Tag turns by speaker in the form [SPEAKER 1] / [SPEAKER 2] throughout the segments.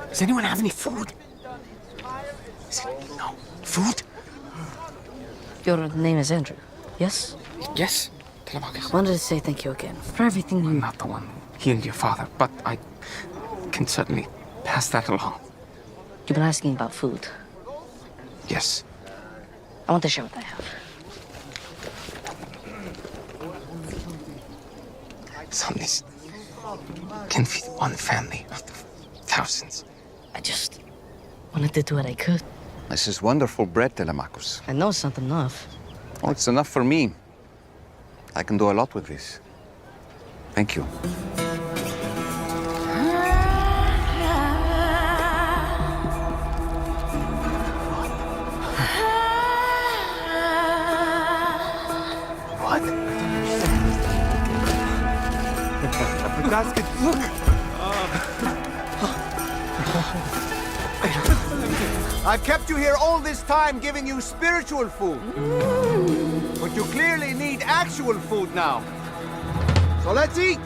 [SPEAKER 1] Does anyone have any food? No. Food?
[SPEAKER 2] Your name is Andrew, yes?
[SPEAKER 1] Yes. Telemachus.
[SPEAKER 2] I wanted to say thank you again for everything you...
[SPEAKER 1] I'm not the one who healed your father, but I can certainly pass that along.
[SPEAKER 2] You've been asking about food.
[SPEAKER 1] Yes.
[SPEAKER 2] I want to share what I have.
[SPEAKER 1] Son, this can feed one family of the thousands.
[SPEAKER 2] I just wanted to do what I could.
[SPEAKER 3] This is wonderful bread, Telemachus.
[SPEAKER 2] I know it's not enough.
[SPEAKER 3] Oh, it's enough for me. I can do a lot with this. Thank you.
[SPEAKER 1] What?
[SPEAKER 3] Look!
[SPEAKER 4] I've kept you here all this time giving you spiritual food. But you clearly need actual food now. So let's eat!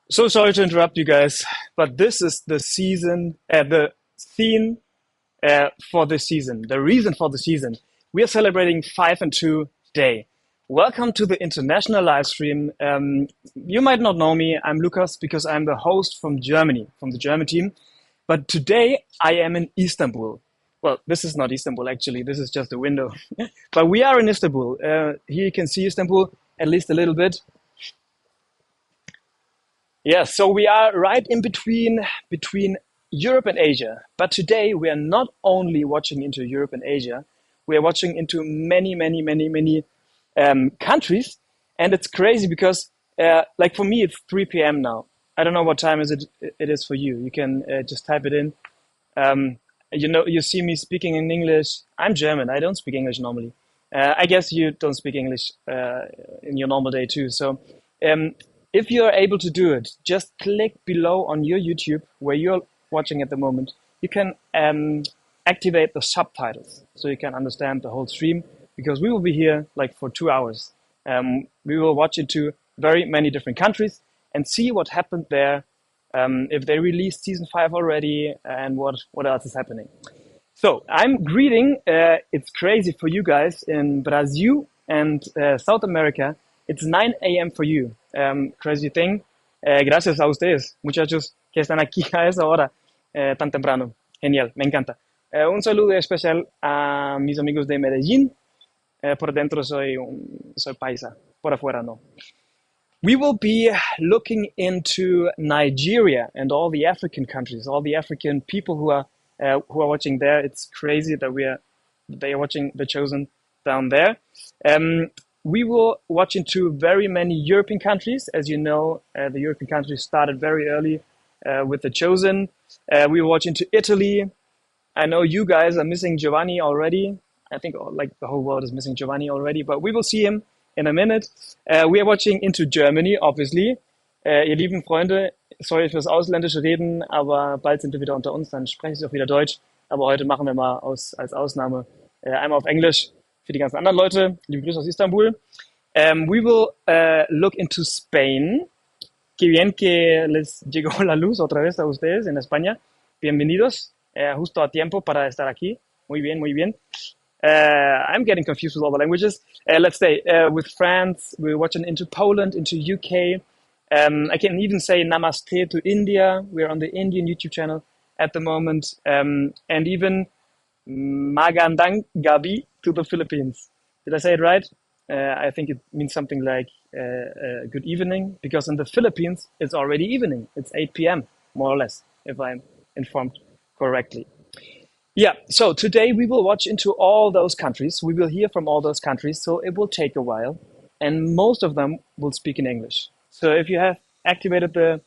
[SPEAKER 5] So sorry to interrupt you guys, but this is the theme for the season, the reason for the season. We are celebrating 5 and 2 Day. Welcome to the international live stream. You might not know me, I'm Lukas, because I'm the host from Germany, from the German team. But today I am in Istanbul. Well, this is not Istanbul actually, this is just a window. But we are in Istanbul. Here you can see Istanbul, at least a little bit. Yes, so we are right in between Europe and Asia. But today we are not only watching into Europe and Asia, we are watching into many countries. And it's crazy because, like for me, it's 3 p.m. now. I don't know what time it is for you. You can just type it in. You see me speaking in English. I'm German. I don't speak English normally. I guess you don't speak English in your normal day too. So if you're able to do it, just click below on your YouTube where you're watching at the moment. You can activate the subtitles so you can understand the whole stream, because we will be here like for 2 hours. We will watch into very many different countries and see what happened there, if they released season 5 already, and what else is happening. So I'm greeting, it's crazy for you guys in Brazil and South America. It's 9 a.m. for you. Crazy thing. Gracias a ustedes, muchachos, que están aquí a esa hora tan temprano. Genial, me encanta. Un saludo especial a mis amigos de Medellín. Por dentro soy paisa, por afuera no. We will be looking into Nigeria and all the African countries, all the African people who are watching there. It's crazy that they are watching The Chosen down there. We will watch into very many European countries. As you know, the European countries started very early with The Chosen. We will watch into Italy. I know you guys are missing Giovanni already. I think like the whole world is missing Giovanni already, but we will see him in a minute. We are watching into Germany, obviously. Ihr lieben Freunde, sorry fürs ausländische Reden, aber bald sind wir wieder unter uns, dann spreche ich auch wieder Deutsch. Aber heute machen wir mal als Ausnahme einmal auf Englisch für die ganzen anderen Leute. Liebe Grüße aus Istanbul. We will look into Spain. Qué bien que les llegó la luz otra vez a ustedes en España. Bienvenidos, justo a tiempo para estar aquí. Muy bien, muy bien. I'm getting confused with all the languages. Let's say with France, we're watching into Poland, into UK. I can even say namaste to India. We're on the Indian YouTube channel at the moment. And even Magandang Gabi to the Philippines. Did I say it right? I think it means something like good evening, because in the Philippines it's already evening. It's 8 p.m. more or less, if I'm informed correctly. Yeah, so today we will watch into all those countries. We will hear from all those countries, so it will take a while, and most of them will speak in English. So if you have activated the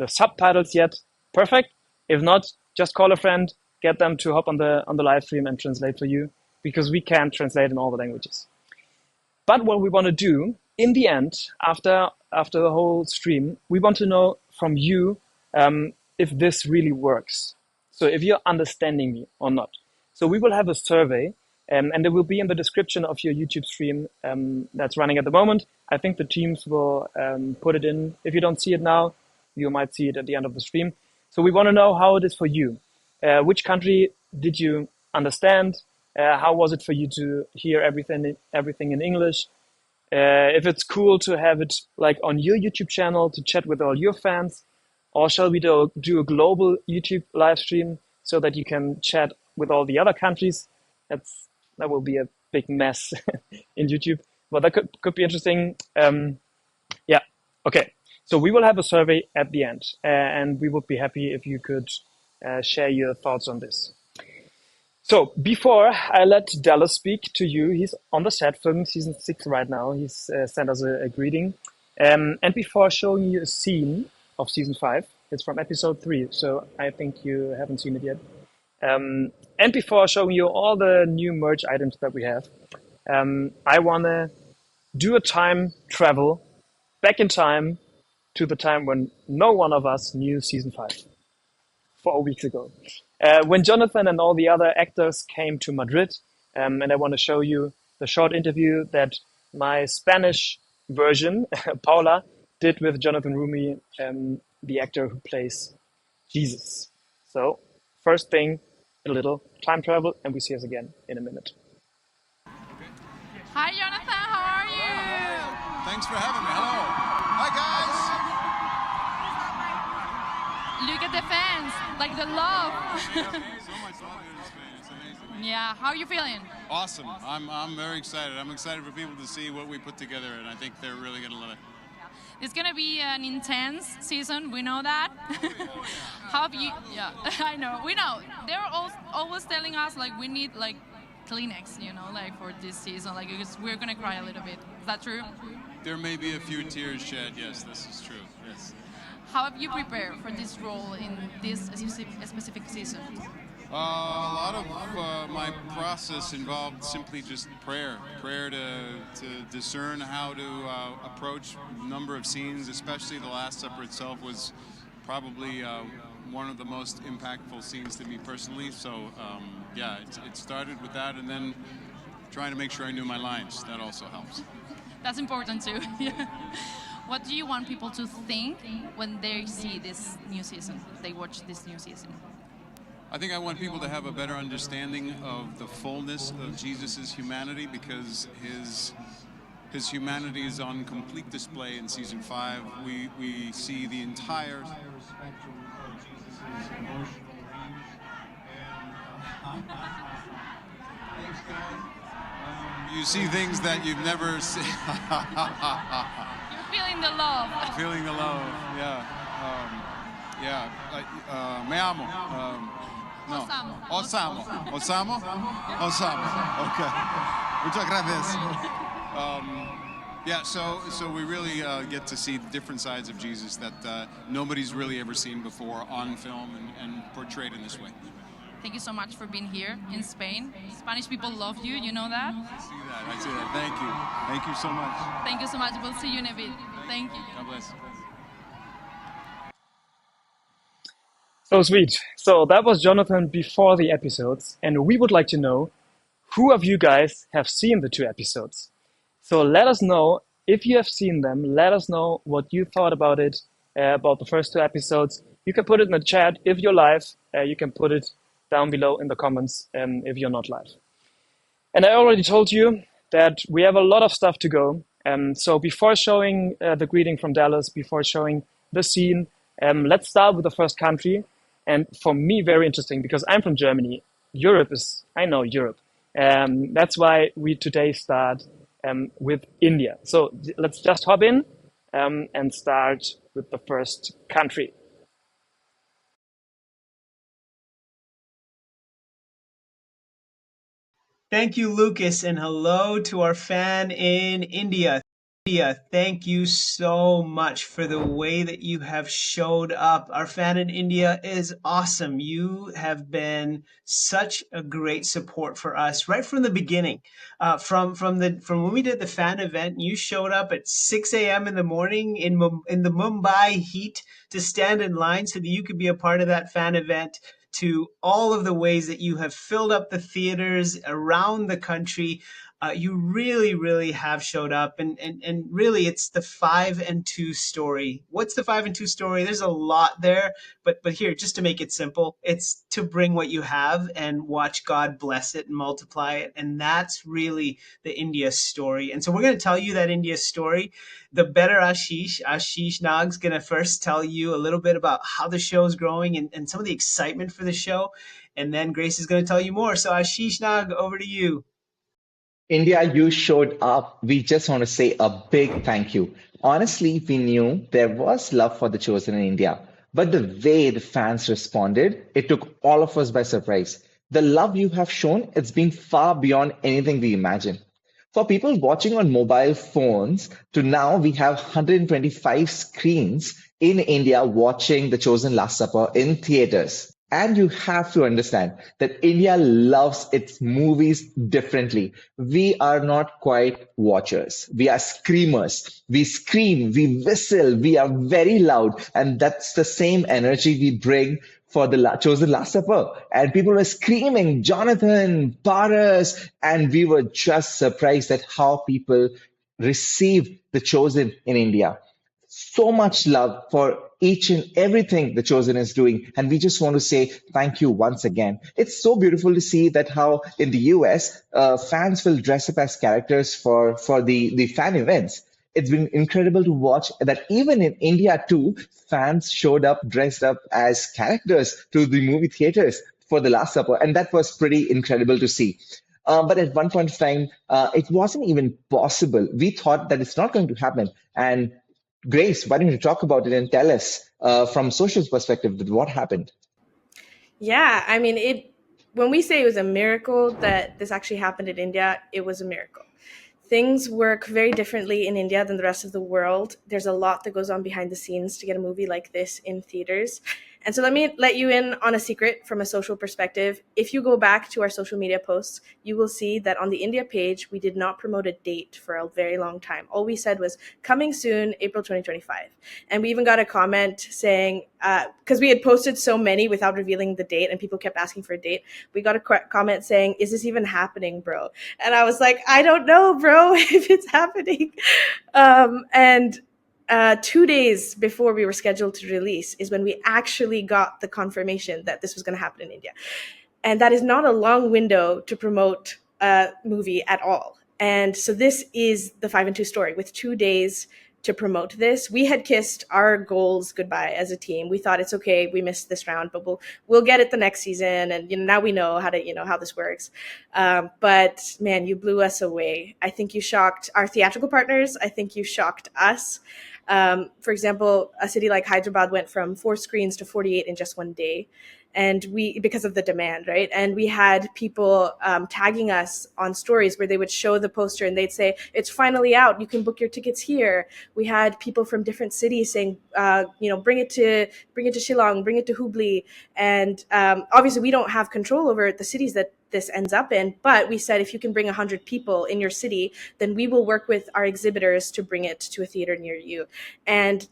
[SPEAKER 5] subtitles yet, perfect. If not, just call a friend, get them to hop on the live stream and translate for you, because we can't translate in all the languages. But what we want to do in the end, after the whole stream, we want to know from you if this really works. So if you're understanding me or not. So we will have a survey, and it will be in the description of your YouTube stream that's running at the moment. I think the teams will put it in. If you don't see it now, you might see it at the end of the stream. So we want to know how it is for you. Which country did you understand? How was it for you to hear everything in English? If it's cool to have it like on your YouTube channel to chat with all your fans, or shall we do a global YouTube live stream so that you can chat with all the other countries? That will be a big mess in YouTube, but that could be interesting. Yeah, okay. So we will have a survey at the end, and we would be happy if you could share your thoughts on this. So before I let Dallas speak to you, he's on the set filming season 6 right now. He's sent us a greeting. And before showing you a scene of season 5, it's from episode 3, so I think you haven't seen it yet. And before showing you all the new merch items that we have, I want to do a time travel back in time to the time when no one of us knew season 5, 4 weeks ago. When Jonathan and all the other actors came to Madrid, and I want to show you the short interview that my Spanish version, Paula, did with Jonathan Rumi, the actor who plays Jesus. So, first thing, a little time travel, and we see us again in a minute.
[SPEAKER 6] Hi, Jonathan, how are you?
[SPEAKER 7] Thanks for having me. Hello. Hi, guys.
[SPEAKER 6] Look at the fans, like the love.
[SPEAKER 7] So much love here in Spain. It's amazing.
[SPEAKER 6] Yeah, how are you feeling?
[SPEAKER 7] Awesome. I'm very excited. I'm excited for people to see what we put together, and I think they're really going to love it.
[SPEAKER 6] It's gonna be an intense season, we know that. How have you, yeah, I know, we know. They're always telling us like we need like Kleenex, you know, like for this season, like because we're gonna cry a little bit. Is that true?
[SPEAKER 7] There may be a few tears shed. Yes, this is true. Yes.
[SPEAKER 6] How have you prepared for this role in this specific season?
[SPEAKER 7] A lot of my process involved simply just prayer to discern how to approach a number of scenes, especially the Last Supper itself was probably one of the most impactful scenes to me personally. So yeah, it started with that, and then trying to make sure I knew my lines. That also helps.
[SPEAKER 6] That's important too. What do you want people to think when they see this new season, they watch this new season?
[SPEAKER 7] I think I want people to have a better understanding of the fullness of Jesus' humanity, because his humanity is on complete display in season 5. We see the entire spectrum of Jesus' emotional range. Thanks, guys. You see things that you've never seen.
[SPEAKER 6] You're feeling the love.
[SPEAKER 7] Feeling the love, yeah. Yeah, me amo. No. Osamo. Osamo? Osamo. Okay. Muchas gracias. Yeah, so we really get to see different sides of Jesus that nobody's really ever seen before on film and portrayed in this way.
[SPEAKER 6] Thank you so much for being here in Spain. Spanish people love you, you know that?
[SPEAKER 7] I see that. Thank you. Thank you so much.
[SPEAKER 6] Thank you so much. We'll see you in a bit. Thank you.
[SPEAKER 7] God bless.
[SPEAKER 5] So sweet. So that was Jonathan before the episodes, and we would like to know who of you guys have seen the 2 episodes. So let us know if you have seen them. Let us know what you thought about it, about the first 2 episodes. You can put it in the chat if you're live. You can put it down below in the comments if you're not live. And I already told you that we have a lot of stuff to go. So before showing the greeting from Dallas, before showing the scene, let's start with the first country. And for me, very interesting, because I'm from Germany. I know Europe. That's why we today start with India. So let's just hop in and start with the first country.
[SPEAKER 8] Thank you, Lucas, and hello to our fan in India. Thank you so much for the way that you have showed up. Our fan in India is awesome. You have been such a great support for us right from the beginning. From when we did the fan event, you showed up at 6 a.m. in the morning in the Mumbai heat to stand in line so that you could be a part of that fan event, to all of the ways that you have filled up the theaters around the country. You really, really have showed up, and really, it's the 5 and 2 story. What's the 5 and 2 story? There's a lot there, but here, just to make it simple, it's to bring what you have and watch God bless it and multiply it, and that's really the India story. And so we're going to tell you that India story. The better Ashish Nag's going to first tell you a little bit about how the show is growing and some of the excitement for the show, and then Grace is going to tell you more. So Ashish Nag, over to you.
[SPEAKER 9] India, you showed up. We just want to say a big thank you. Honestly, we knew there was love for the chosen in India, but the way the fans responded, it took all of us by surprise. The love you have shown, it's been far beyond anything we imagined. For people watching on mobile phones, to now we have 125 screens in India watching The Chosen Last Supper in theaters. And you have to understand that India loves its movies differently. We are not quite watchers. We are screamers. We scream, we whistle, we are very loud. And that's the same energy we bring for the Chosen Last Supper. And people were screaming, Jonathan, Paras. And we were just surprised at how people received The Chosen in India. So much love for each and everything The Chosen is doing. And we just want to say thank you once again. It's so beautiful to see that how in the US, fans will dress up as characters for the fan events. It's been incredible to watch that even in India too, fans showed up dressed up as characters to the movie theaters for The Last Supper. And that was pretty incredible to see. But at one point of time, it wasn't even possible. We thought that it's not going to happen. And Grace, why don't you talk about it and tell us from social's perspective what happened?
[SPEAKER 10] Yeah, I mean, when we say it was a miracle that this actually happened in India, it was a miracle. Things work very differently in India than the rest of the world. There's a lot that goes on behind the scenes to get a movie like this in theaters. And so let me let you in on a secret from a social perspective. If you go back to our social media posts, you will see that on the India page, we did not promote a date for a very long time. All we said was coming soon, April 2025. And we even got a comment saying, because we had posted so many without revealing the date and people kept asking for a date, we got a comment saying, is this even happening, bro? And I was like, I don't know, bro, if it's happening. And 2 days before we were scheduled to release is when we actually got the confirmation that this was going to happen in India. And that is not a long window to promote a movie at all. And so this is the 5 and 2 story with 2 days to promote this. We had kissed our goals goodbye as a team. We thought it's okay, we missed this round, but we'll get it the next season. And now we know how to how this works. But man, you blew us away. I think you shocked our theatrical partners. I think you shocked us. For example, a city like Hyderabad went from 4 screens to 48 in just 1 day. And because of the demand, right? And we had people tagging us on stories where they would show the poster and they'd say, it's finally out, you can book your tickets here. We had people from different cities saying, bring it to Shillong, bring it to Hubli. And obviously we don't have control over the cities that this ends up in, but we said, if you can bring 100 people in your city, then we will work with our exhibitors to bring it to a theater near you. And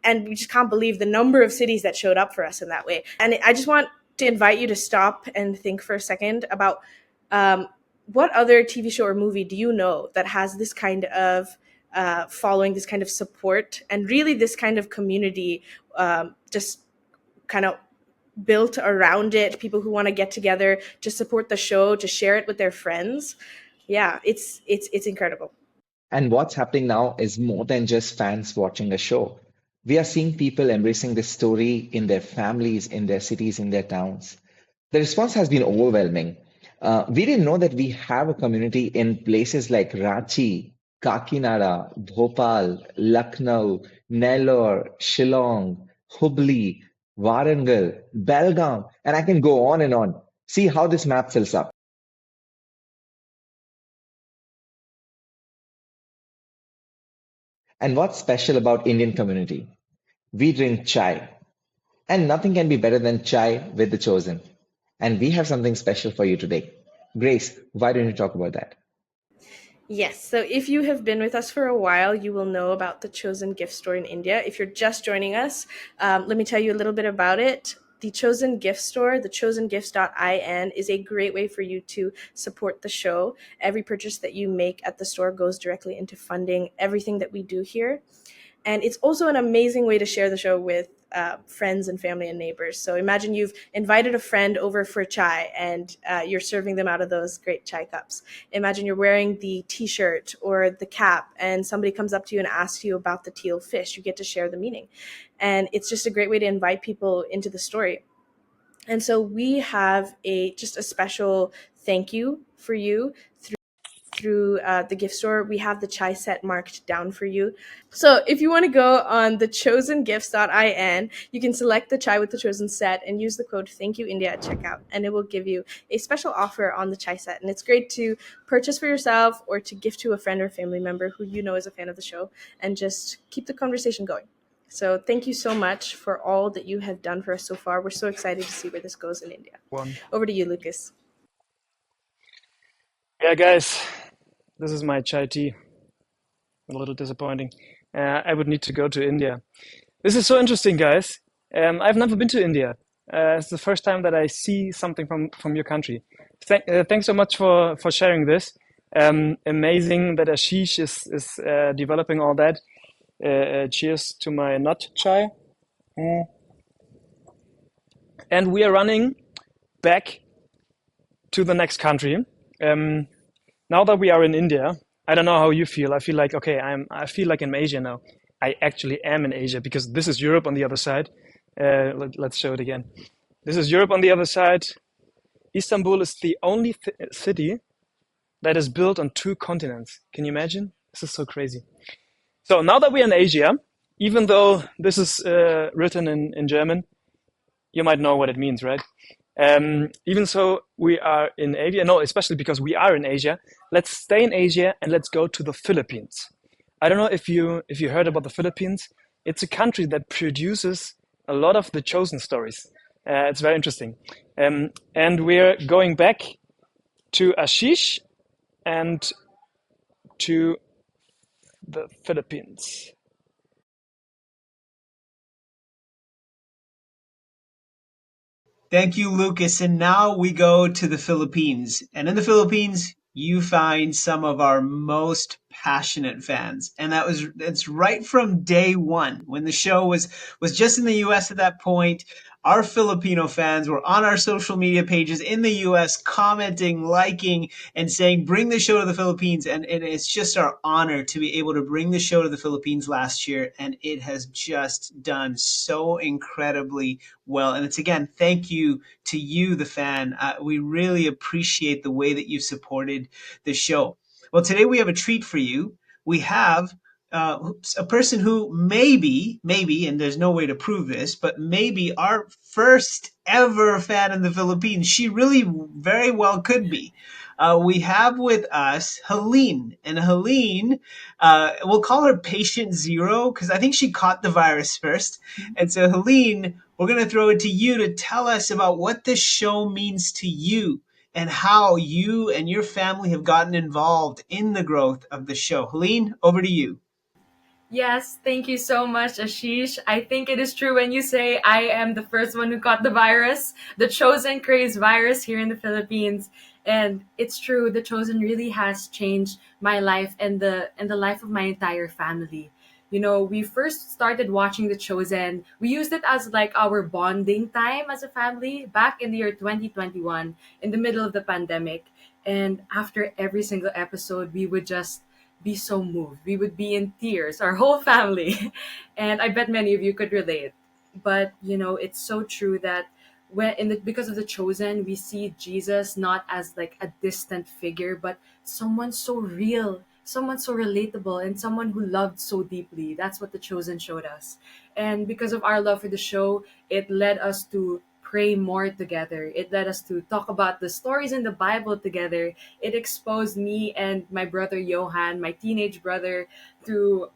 [SPEAKER 10] we just can't believe the number of cities that showed up for us in that way. And I just want to invite you to stop and think for a second about what other TV show or movie do you know that has this kind of following, this kind of support, and really this kind of community just kind of built around it, people who want to get together to support the show, to share it with their friends. Yeah, it's incredible.
[SPEAKER 9] And what's happening now is more than just fans watching a show. We are seeing people embracing this story in their families, in their cities, in their towns. The response has been overwhelming. We didn't know that we have a community in places like Ranchi, Kakinada, Bhopal, Lucknow, Nellore, Shillong, Hubli, Warangal, Belgaum, and I can go on and on. See how this map fills up. And what's special about Indian community? We drink chai, and nothing can be better than chai with the chosen. And we have something special for you today. Grace, why don't you talk about that?
[SPEAKER 10] Yes, so if you have been with us for a while, you will know about the Chosen Gift Store in India. If you're just joining us, let me tell you a little bit about it. The Chosen Gift Store, the chosengifts.in, is a great way for you to support the show. Every purchase that you make at the store goes directly into funding everything that we do here. And it's also an amazing way to share the show with friends and family and neighbors. So imagine you've invited a friend over for chai and you're serving them out of those great chai cups. Imagine you're wearing the t-shirt or the cap and somebody comes up to you and asks you about the teal fish. You get to share the meaning. And it's just a great way to invite people into the story. And so we have just a special thank you for you through the gift store. We have the chai set marked down for you. So if you want to go on the chosengifts.in, you can select the chai with the chosen set and use the code ThankYouIndia at checkout, and it will give you a special offer on the chai set. And it's great to purchase for yourself or to gift to a friend or family member who you know is a fan of the show, and just keep the conversation going. So thank you so much for all that you have done for us so far. We're so excited to see where this goes in India. Over to you, Lucas.
[SPEAKER 5] Yeah, guys, this is my chai tea. A little disappointing. I would need to go to India. This is so interesting, guys. I've never been to India. It's the first time that I see something from your country. Thanks so much for sharing this. Amazing that Ashish is developing all that. Cheers to my nut chai. And we are running back to the next country. Now that we are in India, I don't know how you feel. I feel like, okay, I feel like I'm in Asia now. I actually am in Asia because this is Europe on the other side. Let's show it again. This is Europe on the other side. Istanbul is the only city that is built on 2 continents. Can you imagine? This is so crazy. So now that we're in Asia, even though this is written in German, you might know what it means, right? Even so, we are in Asia. No, especially because we are in Asia. Let's stay in Asia and let's go to the Philippines. I don't know if you heard about the Philippines. It's a country that produces a lot of the chosen stories. It's very interesting. And we're going back to Ashish and to the Philippines.
[SPEAKER 8] Thank you, Lucas. And now we go to the Philippines. And in the Philippines, you find some of our most passionate fans. And it's right from day one when the show was just in the US at that point. Our Filipino fans were on our social media pages in the US commenting, liking, and saying, bring the show to the Philippines. And it's just our honor to be able to bring the show to the Philippines last year. And it has just done so incredibly well. And it's again, thank you to you, the fan. We really appreciate the way that you've supported the show. Well, today we have a treat for you. We have a person who maybe, and there's no way to prove this, but maybe our first ever fan in the Philippines. She really very well could be. We have with us Helene, and Helene, we'll call her Patient Zero because I think she caught the virus first. And so, Helene, we're going to throw it to you to tell us about what this show means to you and how you and your family have gotten involved in the growth of the show. Helene, over to you.
[SPEAKER 11] Yes, thank you so much, Ashish. I think it is true when you say I am the first one who caught the virus, the Chosen Craze virus here in the Philippines. And it's true, the Chosen really has changed my life and the life of my entire family. You know, we first started watching The Chosen. We used it as like our bonding time as a family back in the year 2021 in the middle of the pandemic. And after every single episode, we would just be so moved. We would be in tears, our whole family. And I bet many of you could relate. But, you know, it's so true that because of the chosen, we see Jesus not as like a distant figure, but someone so real, someone so relatable, and someone who loved so deeply. That's what the chosen showed us. And because of our love for the show, it led us to pray more together. It led us to talk about the stories in the Bible together. It exposed me and my brother Johan, my teenage brother, to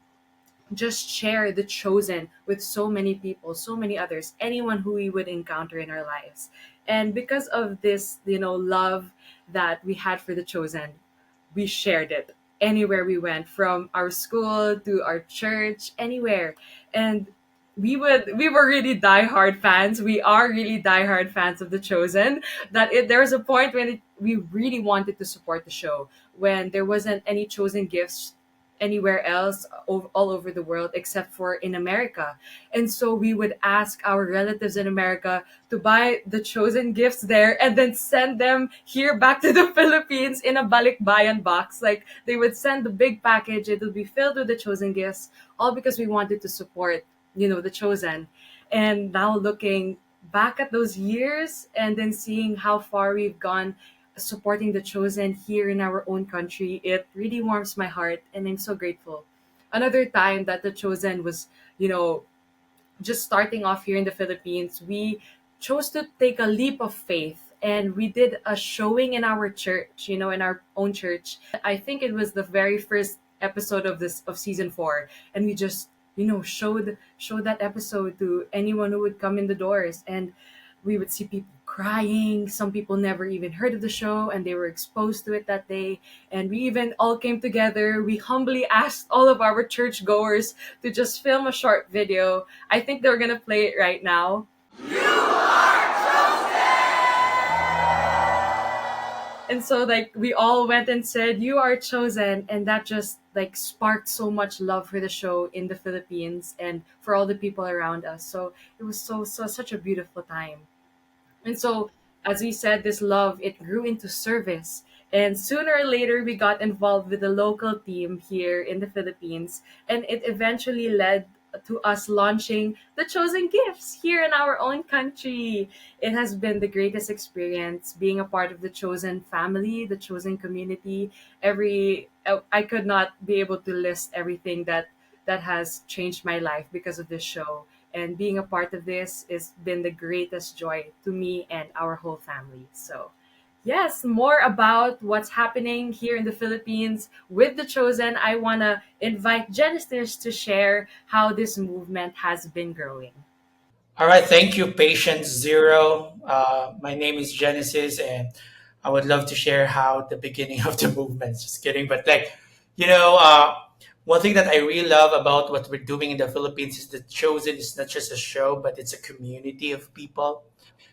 [SPEAKER 11] just share the chosen with so many people, so many others, anyone who we would encounter in our lives. And because of this, love that we had for the chosen, we shared it anywhere we went, from our school to our church, anywhere. And we were really diehard fans. We are really diehard fans of the chosen. There was a point when we really wanted to support the show, when there wasn't any chosen gifts anywhere else, all over the world, except for in America. And so we would ask our relatives in America to buy the chosen gifts there and then send them here back to the Philippines in a balikbayan box. Like, they would send the big package, it would be filled with the chosen gifts, all because we wanted to support, the chosen. And now looking back at those years and then seeing how far we've gone supporting the chosen here in our own country, it really warms my heart, and I'm so grateful. Another time that the chosen was, you know, just starting off here in the Philippines, we chose to take a leap of faith, and we did a showing in our church, in our own church. I think it was the very first episode of season 4, and we just, showed that episode to anyone who would come in the doors, and we would see people crying. Some people never even heard of the show and they were exposed to it that day. And we even all came together. We humbly asked all of our church goers to just film a short video. I think they're going to play it right now. And so, like, we all went and said, "You are chosen." And that just, like, sparked so much love for the show in the Philippines and for all the people around us. So it was such a beautiful time. And so, as we said, this love, it grew into service. And sooner or later, we got involved with the local team here in the Philippines. And it eventually led to us launching the Chosen Gifts here in our own country. It has been the greatest experience being a part of the Chosen family, the Chosen community. I could not be able to list everything that has changed my life because of this show. And being a part of this has been the greatest joy to me and our whole family. So, yes, more about what's happening here in the Philippines with The Chosen. I want to invite Genesis to share how this movement has been growing.
[SPEAKER 12] All right, thank you, Patient Zero. My name is Genesis, and I would love to share how the beginning of the movement. Just kidding, but you know, uh, one thing that I really love about what we're doing in the Philippines is that Chosen is not just a show, but it's a community of people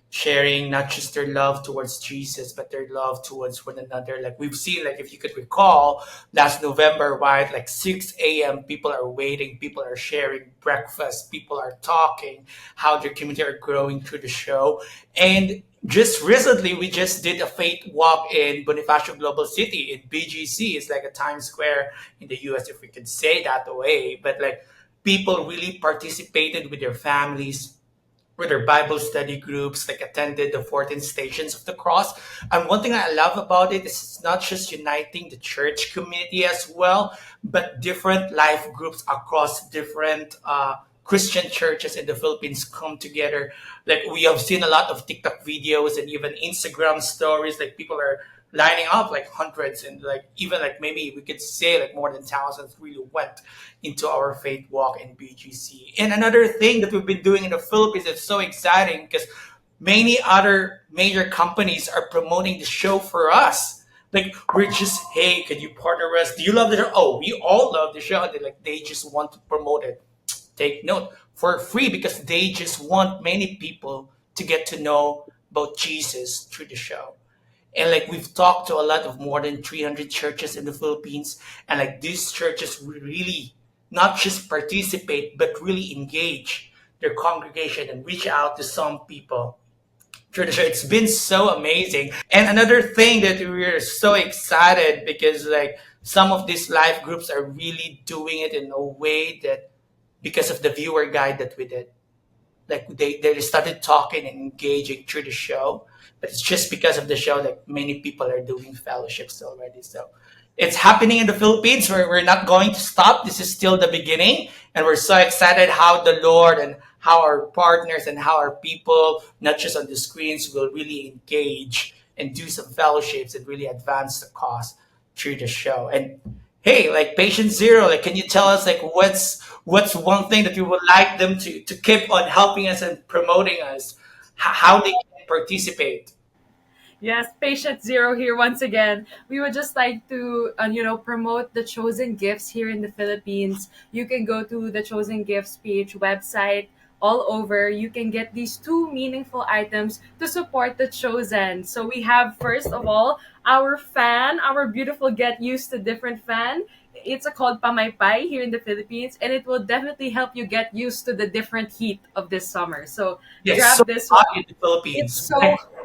[SPEAKER 12] sharing not just their love towards Jesus, but their love towards one another. Like we've seen, like if you could recall, last November, right? Like 6 a.m., people are waiting, people are sharing breakfast, people are talking, how their community are growing through the show. And just recently, we just did a faith walk in Bonifacio Global City in BGC. It's like a Times Square in the US, if we could say that way. But like people really participated with their families, with their Bible study groups, like attended the 14 stations of the cross. And one thing I love about it is it's not just uniting the church community as well, but different life groups across different Christian churches in the Philippines come together. Like we have seen a lot of TikTok videos and even Instagram stories, like people are lining up like hundreds and like even like maybe we could say like more than thousands really went into our faith walk in BGC. And another thing that we've been doing in the Philippines is so exciting because many other major companies are promoting the show for us. Like we're just, hey, can you partner us? Do you love the show? Oh, we all love the show. They just want to promote it. Take note, for free, because they just want many people to get to know about Jesus through the show. And like we've talked to a lot of more than 300 churches in the Philippines, and like these churches really not just participate but really engage their congregation and reach out to some people through the show. It's been so amazing. And another thing that we're so excited because like some of these live groups are really doing it in a way that because of the viewer guide that we did. like they started talking and engaging through the show. But it's just because of the show that many people are doing fellowships already. So it's happening in the Philippines. We're not going to stop. This is still the beginning. And we're so excited how the Lord and how our partners and how our people, not just on the screens, will really engage and do some fellowships and really advance the cause through the show. And hey, like Patient Zero, like can you tell us like what's one thing that you would like them to keep on helping us and promoting us, how they can participate?
[SPEAKER 11] Yes, Patient Zero here once again. We would just like to, promote the Chosen Gifts here in the Philippines. You can go to the Chosen Gifts page website all over. You can get these two meaningful items to support the Chosen. So we have, first of all, our fan, our beautiful Get Used to Different fan. It's called Pamaypay here in the Philippines, and it will definitely help you get used to the different heat of this summer. So
[SPEAKER 12] Yes,
[SPEAKER 11] grab
[SPEAKER 12] so
[SPEAKER 11] this
[SPEAKER 12] hot
[SPEAKER 11] one.
[SPEAKER 12] in the Philippines.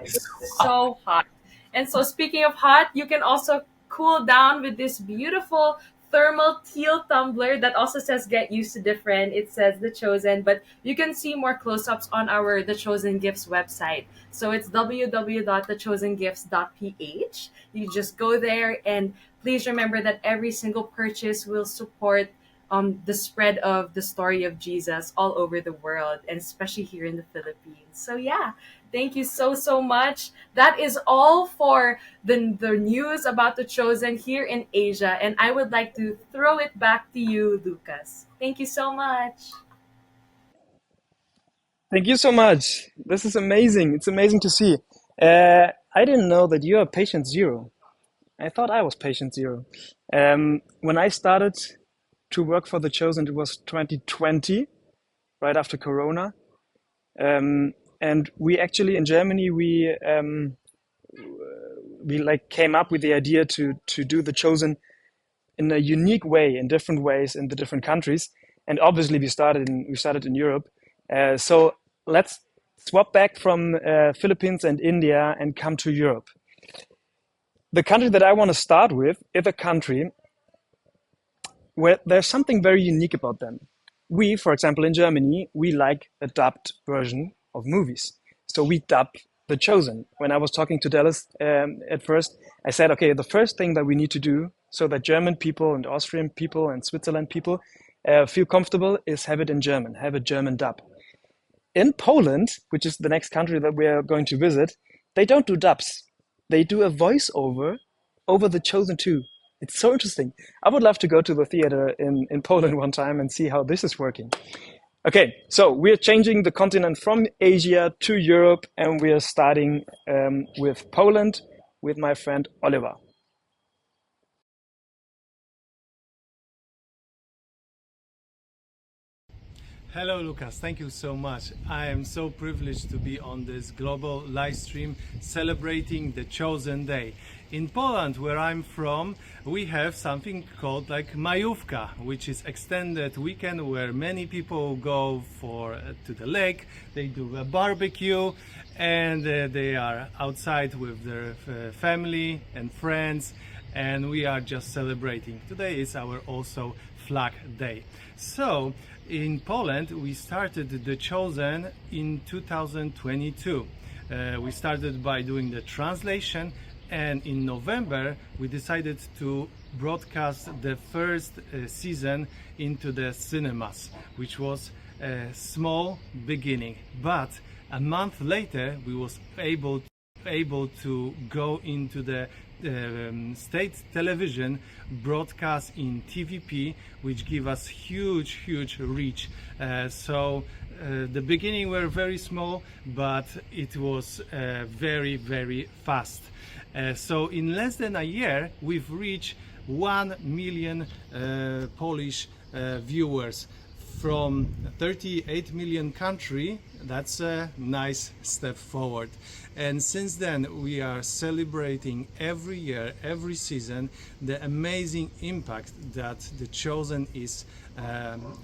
[SPEAKER 11] It's so hot. And so speaking of hot, you can also cool down with this beautiful thermal teal tumbler that also says get used to different. It says The Chosen, but you can see more close-ups on our The Chosen Gifts website. So it's www.thechosengifts.ph. You just go there, and please remember that every single purchase will support the spread of the story of Jesus all over the world, and especially here in the Philippines. So yeah, thank you so much. That is all for the news about the Chosen here in Asia, and I would like to throw it back to you, Lucas. Thank you so much.
[SPEAKER 5] Thank you so much. This is amazing. It's amazing to see. I didn't know that you are patient zero. I thought I was patient zero. When I started to work for The Chosen, it was 2020, right after Corona. And we actually in Germany, we like came up with the idea to do The Chosen in a unique way, in different ways in the different countries. And obviously we started in Europe. So let's swap back from Philippines and India and come to Europe. The country that I want to start with is a country where there's something very unique about them. We, for example, in Germany, we like a dubbed version of movies. So we dub The Chosen. When I was talking to Dallas at first, I said, okay, the first thing that we need to do so that German people and Austrian people and Switzerland people feel comfortable is have it in German, have a German dub. In Poland, which is the next country that we are going to visit, they don't do dubs. They do a voiceover over The Chosen 2. It's so interesting. I would love to go to the theater in Poland one time and see how this is working. Okay, so we're changing the continent from Asia to Europe, and we are starting with Poland with my friend Oliver.
[SPEAKER 13] Hello, Lucas. Thank you so much. I am so privileged to be on this global live stream celebrating the Chosen Day. In Poland, where I'm from, we have something called like Majówka, which is extended weekend where many people go to the lake. They do a barbecue, and they are outside with their family and friends, and we are just celebrating. Today is our also Flag Day. So in Poland, we started The Chosen in 2022. We started by doing the translation, and in November we decided to broadcast the first season into the cinemas, which was a small beginning. But a month later we was able to go into the state television broadcast in TVP, which give us huge reach. So the beginning were very small, but it was very fast. So in less than a year we've reached 1 million Polish viewers from 38 million country. That's a nice step forward. And since then we are celebrating every year, every season, the amazing impact that The Chosen is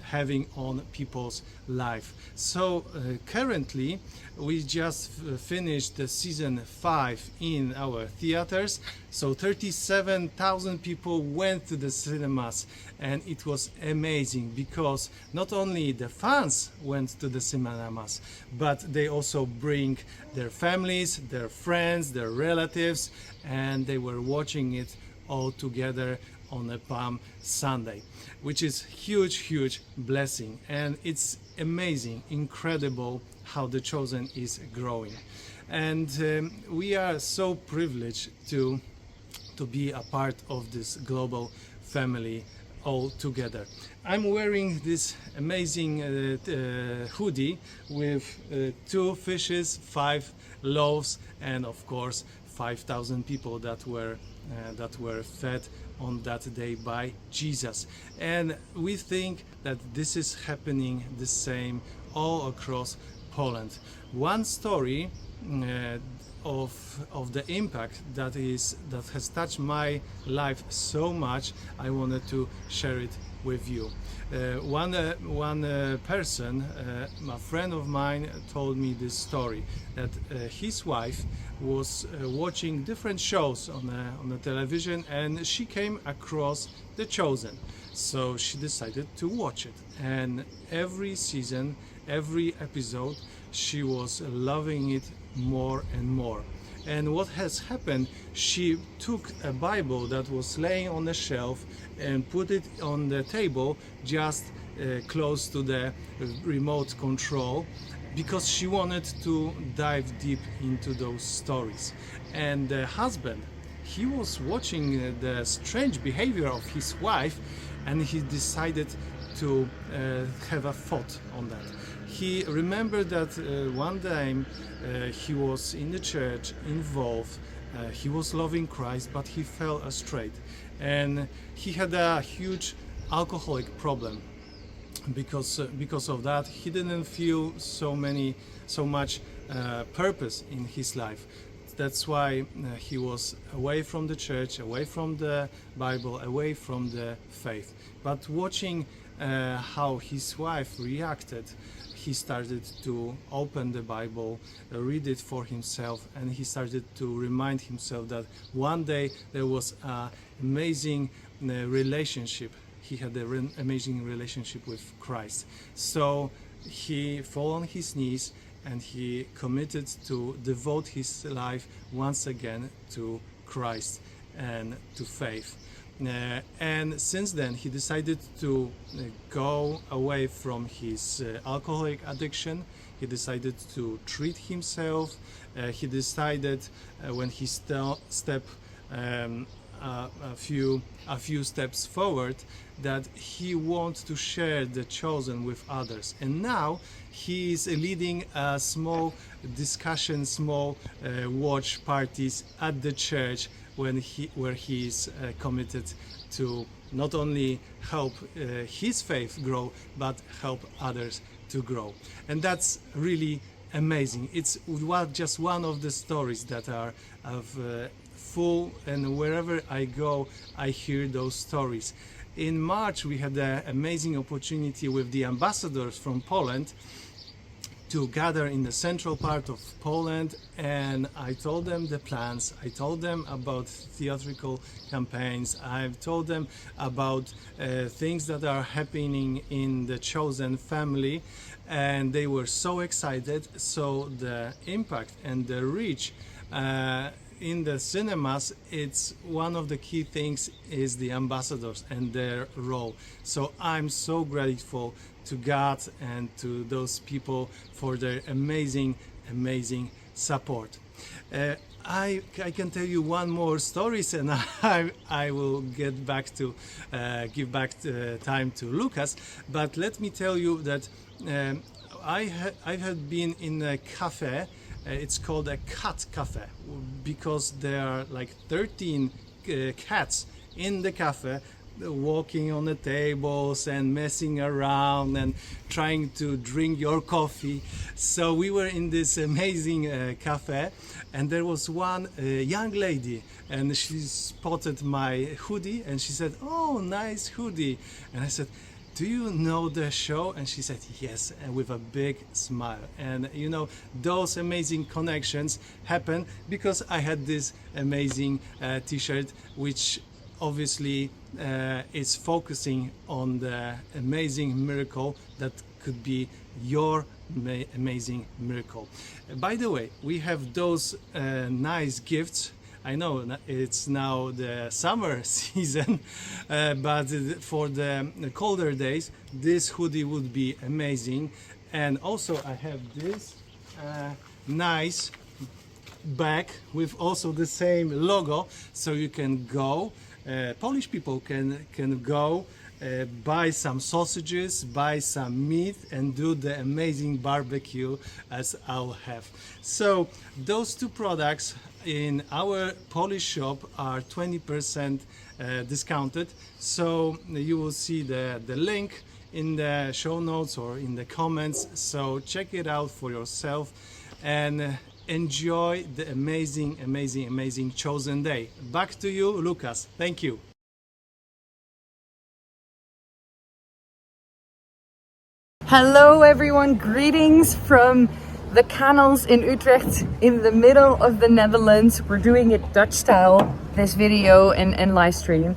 [SPEAKER 13] having on people's life. So currently we just finished the season 5 in our theaters. So 37,000 people went to the cinemas, and it was amazing because not only the fans went to the cinemas, but they also bring their families, their friends, their relatives, and they were watching it all together on a Palm Sunday, which is huge blessing. And it's amazing, incredible how The Chosen is growing. And we are so privileged to be a part of this global family all together. I'm wearing this amazing hoodie with 2 fishes, 5 loaves, and of course 5,000 people that were fed on that day by Jesus. And we think that this is happening the same all across Poland. One story of the impact that has touched my life so much, I wanted to share it with you. One person, a friend of mine, told me this story, that his wife was watching different shows on the television, and she came across The Chosen. So she decided to watch it, and every season, every episode, she was loving it more and more. And what has happened, she took a Bible that was laying on the shelf and put it on the table just close to the remote control, because she wanted to dive deep into those stories. And the husband, he was watching the strange behavior of his wife, and he decided to have a thought on that. He remembered that one time he was in the church, involved, he was loving Christ, but he fell astray, and he had a huge alcoholic problem. Because of that, he didn't feel so much purpose in his life. That's why he was away from the church, away from the Bible, away from the faith. But watching how his wife reacted, he started to open the Bible, read it for himself, and he started to remind himself that one day there was an amazing relationship. He had an amazing relationship with Christ. So he fell on his knees and he committed to devote his life once again to Christ and to faith. And since then he decided to go away from his alcoholic addiction. He decided to treat himself. He decided when he stepped a few steps forward, that he wants to share The Chosen with others. And now he is leading a small discussion, small watch parties at the church where he is committed to not only help his faith grow, but help others to grow. And that's really amazing. It's just one of the stories that are full, and wherever I go, I hear those stories. In March, we had an amazing opportunity with the ambassadors from Poland to gather in the central part of Poland, and I told them the plans. I told them about theatrical campaigns. I've told them about things that are happening in the Chosen family, and they were so excited. So the impact and the reach in the cinemas, it's one of the key things is the ambassadors and their role. So I'm so grateful to God and to those people for their amazing support. I can tell you one more stories, and I will get back to give back time to Lucas. But let me tell you that I had been in a cafe. It's called a cat cafe because there are like 13 cats in the cafe, walking on the tables and messing around and trying to drink your coffee. So we were in this amazing cafe, and there was one young lady, and she spotted my hoodie and she said, "Oh, nice hoodie." And I said, "Do you know the show?" And she said yes, and with a big smile. And you know, those amazing connections happen because I had this amazing t-shirt, which obviously is focusing on the amazing miracle that could be your amazing miracle. By the way, we have those nice gifts. I know it's now the summer season, but for the colder days, this hoodie would be amazing. And also I have this nice bag with also the same logo, so you can go, Polish people can go buy some sausages, buy some meat, and do the amazing barbecue as I'll have. So those two products in our Polish shop are 20% discounted. So you will see the link in the show notes or in the comments. So check it out for yourself and enjoy the amazing chosen day. Back to you, Lucas. Thank you.
[SPEAKER 14] Hello everyone, greetings from the canals in Utrecht in the middle of the Netherlands. We're doing it Dutch style, this video and live stream.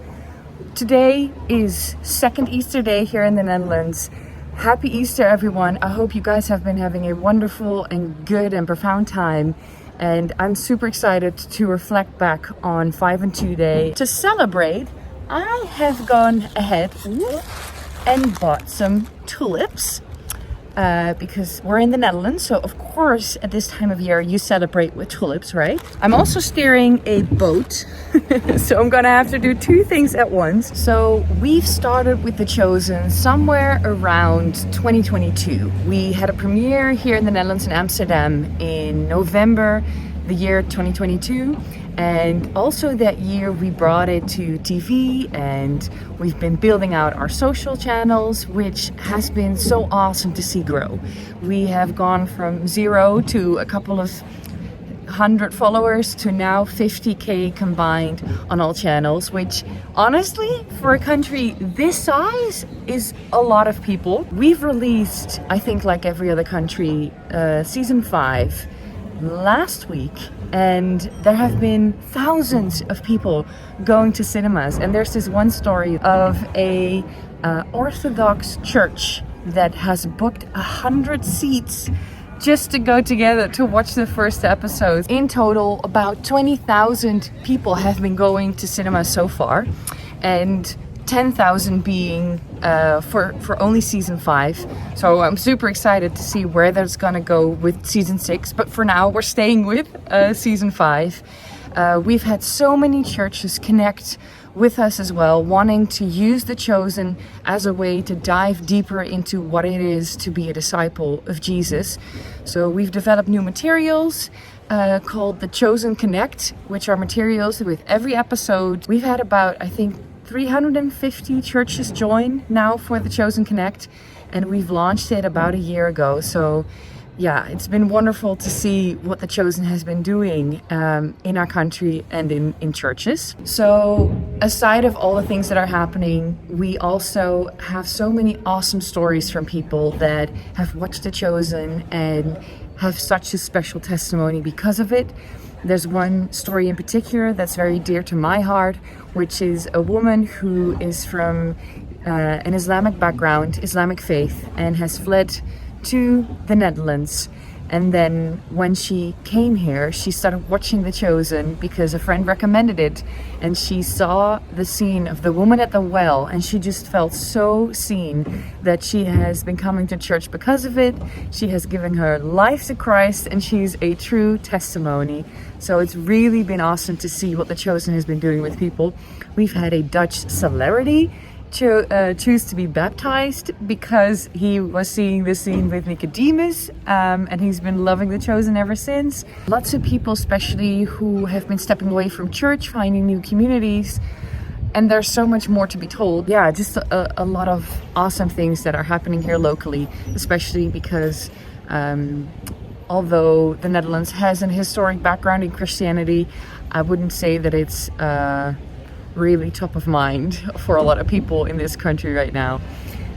[SPEAKER 14] Today is second Easter day here in the Netherlands. Happy Easter everyone. I hope you guys have been having a wonderful and good and profound time. And I'm super excited to reflect back on 5 and 2 Day. To celebrate, I have gone ahead and bought some tulips because we're in the Netherlands, so of course at this time of year you celebrate with tulips, right? I'm also steering a boat, so I'm gonna have to do two things at once. So we've started with The Chosen somewhere around 2022. We had a premiere here in the Netherlands in Amsterdam in November the year 2022, and also that year we brought it to TV, and we've been building out our social channels, which has been so awesome to see grow. We have gone from 0 to a couple of 100 followers to now 50k combined on all channels, which honestly for a country this size is a lot of people. We've released, I think like every other country, season 5 last week, and there have been thousands of people going to cinemas. And there's this one story of a Orthodox church that has booked 100 seats just to go together to watch the first episodes. In total, about 20,000 people have been going to cinemas so far, and 10,000 being for only season 5. So I'm super excited to see where that's gonna go with season 6. But for now, we're staying with season 5. We've had so many churches connect with us as well, wanting to use The Chosen as a way to dive deeper into what it is to be a disciple of Jesus. So we've developed new materials called The Chosen Connect, which are materials with every episode. We've had about, I think, 350 churches join now for The Chosen Connect, and we've launched it about a year ago. So yeah, it's been wonderful to see what The Chosen has been doing in our country and in churches. So aside of all the things that are happening, we also have so many awesome stories from people that have watched The Chosen and have such a special testimony because of it. There's one story in particular that's very dear to my heart, which is a woman who is from an Islamic background, Islamic faith, and has fled to the Netherlands. And then when she came here, she started watching The Chosen because a friend recommended it, and she saw the scene of the woman at the well, and she just felt so seen that she has been coming to church because of it. She has given her life to Christ, and she's a true testimony. So it's really been awesome to see what The Chosen has been doing with people. We've had a Dutch celebrity choose to be baptized because he was seeing the scene with Nicodemus, and he's been loving The Chosen ever since. Lots of people, especially who have been stepping away from church, finding new communities, and there's so much more to be told. Yeah, just a lot of awesome things that are happening here locally, especially because although the Netherlands has an historic background in Christianity, I wouldn't say that it's really top of mind for a lot of people in this country right now.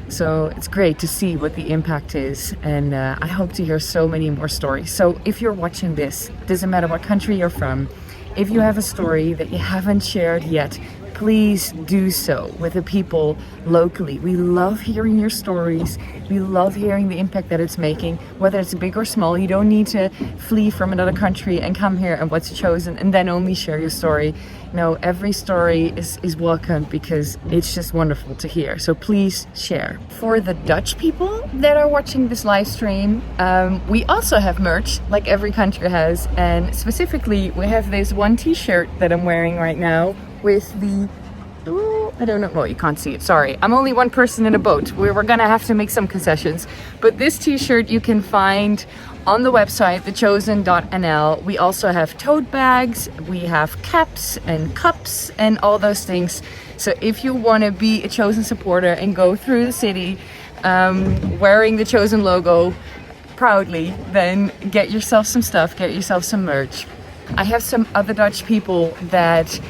[SPEAKER 14] So it's great to see what the impact is, and I hope to hear so many more stories. So if you're watching this, doesn't matter what country you're from, if you have a story that you haven't shared yet, please do so with the people locally. We love hearing your stories. We love hearing the impact that it's making, whether it's big or small. You don't need to flee from another country and come here and watch Chosen and then only share your story. No, every story is welcome because it's just wonderful to hear. So please share. For the Dutch people that are watching this live stream, we also have merch like every country has. And specifically, we have this one t-shirt that I'm wearing right now with the, I don't know, well, you can't see it, sorry. I'm only one person in a boat. We're gonna have to make some concessions. But this t-shirt you can find on the website, thechosen.nl. We also have tote bags, we have caps and cups and all those things. So if you want to be a Chosen supporter and go through the city wearing the Chosen logo proudly, then get yourself some stuff, get yourself some merch. I have some other Dutch people that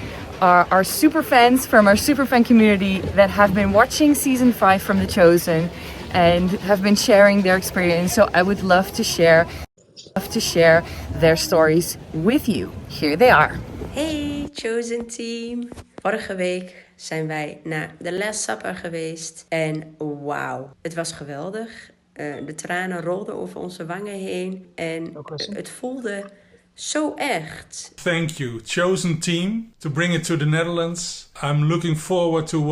[SPEAKER 14] are super fans from our super fan community that have been watching season 5 from The Chosen and have been sharing their experience. So I would love to share their stories with you. Here they are.
[SPEAKER 15] Hey Chosen team! Vorige week zijn wij naar de Last Supper geweest en wauw, het was geweldig. De tranen rolden over onze wangen heen en het voelde zo echt.
[SPEAKER 16] Thank you, Chosen team, to bring it to the Netherlands. I'm looking forward to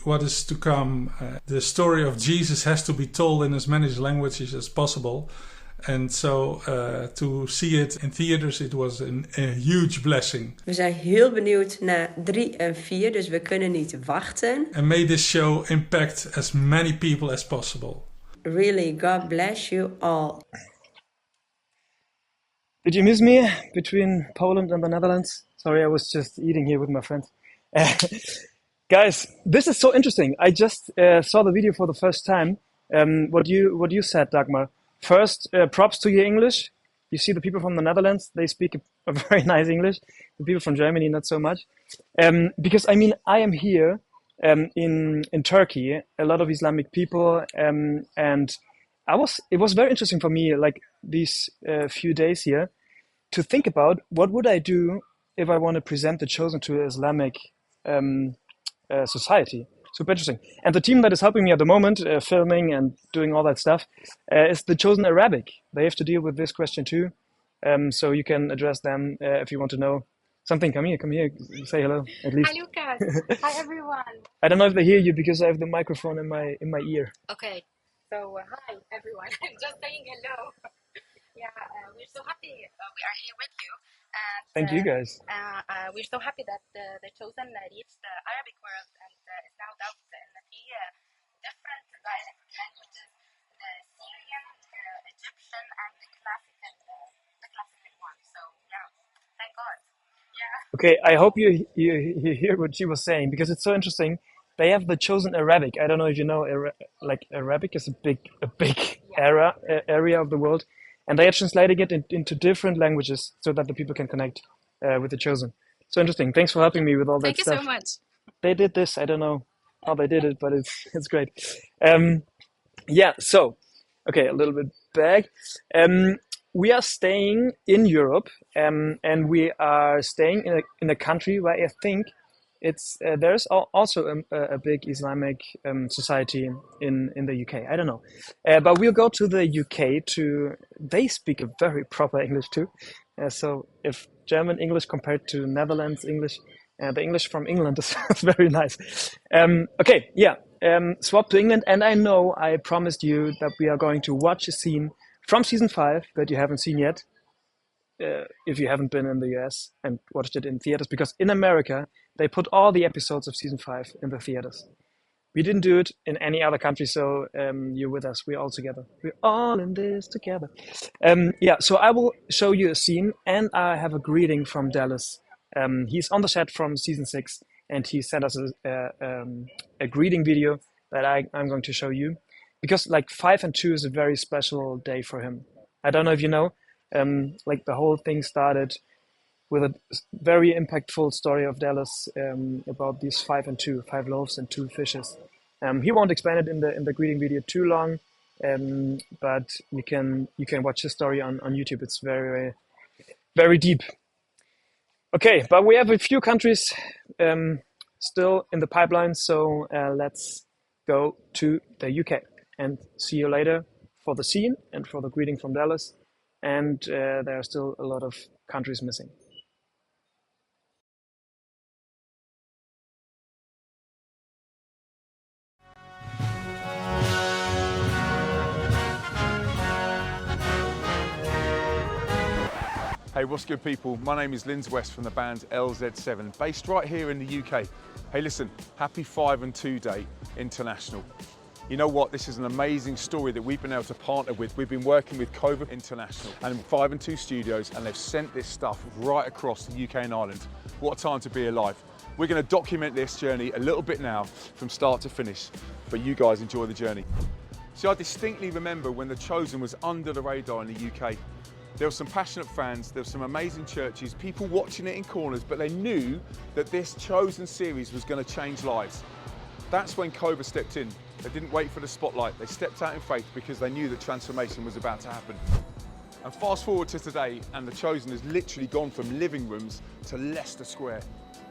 [SPEAKER 16] what is to come. The story of Jesus has to be told in as many languages as possible. And so to see it in theaters, it was a huge blessing.
[SPEAKER 15] We zijn heel benieuwd naar 3 en 4, dus we kunnen niet wachten.
[SPEAKER 16] And may this show impact as many people as possible.
[SPEAKER 15] Really, God bless you all.
[SPEAKER 5] Did you miss me between Poland and the Netherlands? Sorry, I was just eating here with my friends. Guys, this is so interesting. I just saw the video for the first time. What you said, Dagmar. First, props to your English. You see the people from the Netherlands, they speak a very nice English. The people from Germany, not so much. Because, I mean, I am here in Turkey, a lot of Islamic people, and it was very interesting for me, like these few days here, to think about what would I do if I want to present The Chosen to an Islamic society. Super interesting. And the team that is helping me at the moment, filming and doing all that stuff, is The Chosen Arabic. They have to deal with this question too. So you can address them if you want to know something. Come here, say hello at least.
[SPEAKER 17] Hi Lucas. Hi everyone.
[SPEAKER 5] I don't know if they hear you because I have the microphone in my ear.
[SPEAKER 17] Okay. So hi everyone. I'm just saying hello. Yeah, we're so happy we are here with you. And,
[SPEAKER 5] thank you guys.
[SPEAKER 17] We're so happy that the Chosen reached the Arabic world and is now dubbed in 3 different languages: the Syrian, Egyptian, and the classical one. So yeah, thank God. Yeah.
[SPEAKER 5] Okay, I hope you hear what she was saying because it's so interesting. They have The Chosen Arabic. I don't know if you know, like Arabic is a big area of the world. And they are translating it into different languages so that the people can connect with The Chosen. So interesting. Thanks for helping me with all that stuff.
[SPEAKER 17] Thank you so much.
[SPEAKER 5] They did this. I don't know how they did it, but it's great. Yeah, so, okay, a little bit back. We are staying in Europe, and we are staying in a country where I think there's also a big Islamic society in the UK. I don't know, but we'll go to the UK. They speak a very proper English too. So if German English compared to Netherlands English, the English from England is very nice. Okay, yeah. Swap to England, and I know I promised you that we are going to watch a scene from season 5 that you haven't seen yet. If you haven't been in the US and watched it in theaters, because in America they put all the episodes of season 5 in the theaters. We didn't do it in any other country, so you're with us. We're all together. We're all in this together. Yeah, so I will show you a scene, and I have a greeting from Dallas. He's on the set from season 6, and he sent us a greeting video that I'm going to show you, because like 5 and 2 is a very special day for him. I don't know if you know. Like the whole thing started with a very impactful story of Dallas about these 5 and 2, 5 loaves and 2 fishes. He won't explain it in the greeting video too long, but you can watch his story on YouTube. It's very, very deep. Okay, but we have a few countries still in the pipeline. So let's go to the UK and see you later for the scene and for the greeting from Dallas. And there are still a lot of countries missing.
[SPEAKER 18] Hey, what's good, people? My name is Lindz West from the band LZ7, based right here in the UK. Hey, listen, happy 5 and 2 Day International. You know what? This is an amazing story that we've been able to partner with. We've been working with Cova International and 5 and 2 Studios, and they've sent this stuff right across the UK and Ireland. What a time to be alive. We're going to document this journey a little bit now from start to finish, but you guys enjoy the journey. See, I distinctly remember when The Chosen was under the radar in the UK. There were some passionate fans, there were some amazing churches, people watching it in corners, but they knew that this Chosen series was going to change lives. That's when Cova stepped in. They didn't wait for the spotlight, they stepped out in faith because they knew that transformation was about to happen. And fast forward to today, and The Chosen has literally gone from living rooms to Leicester Square.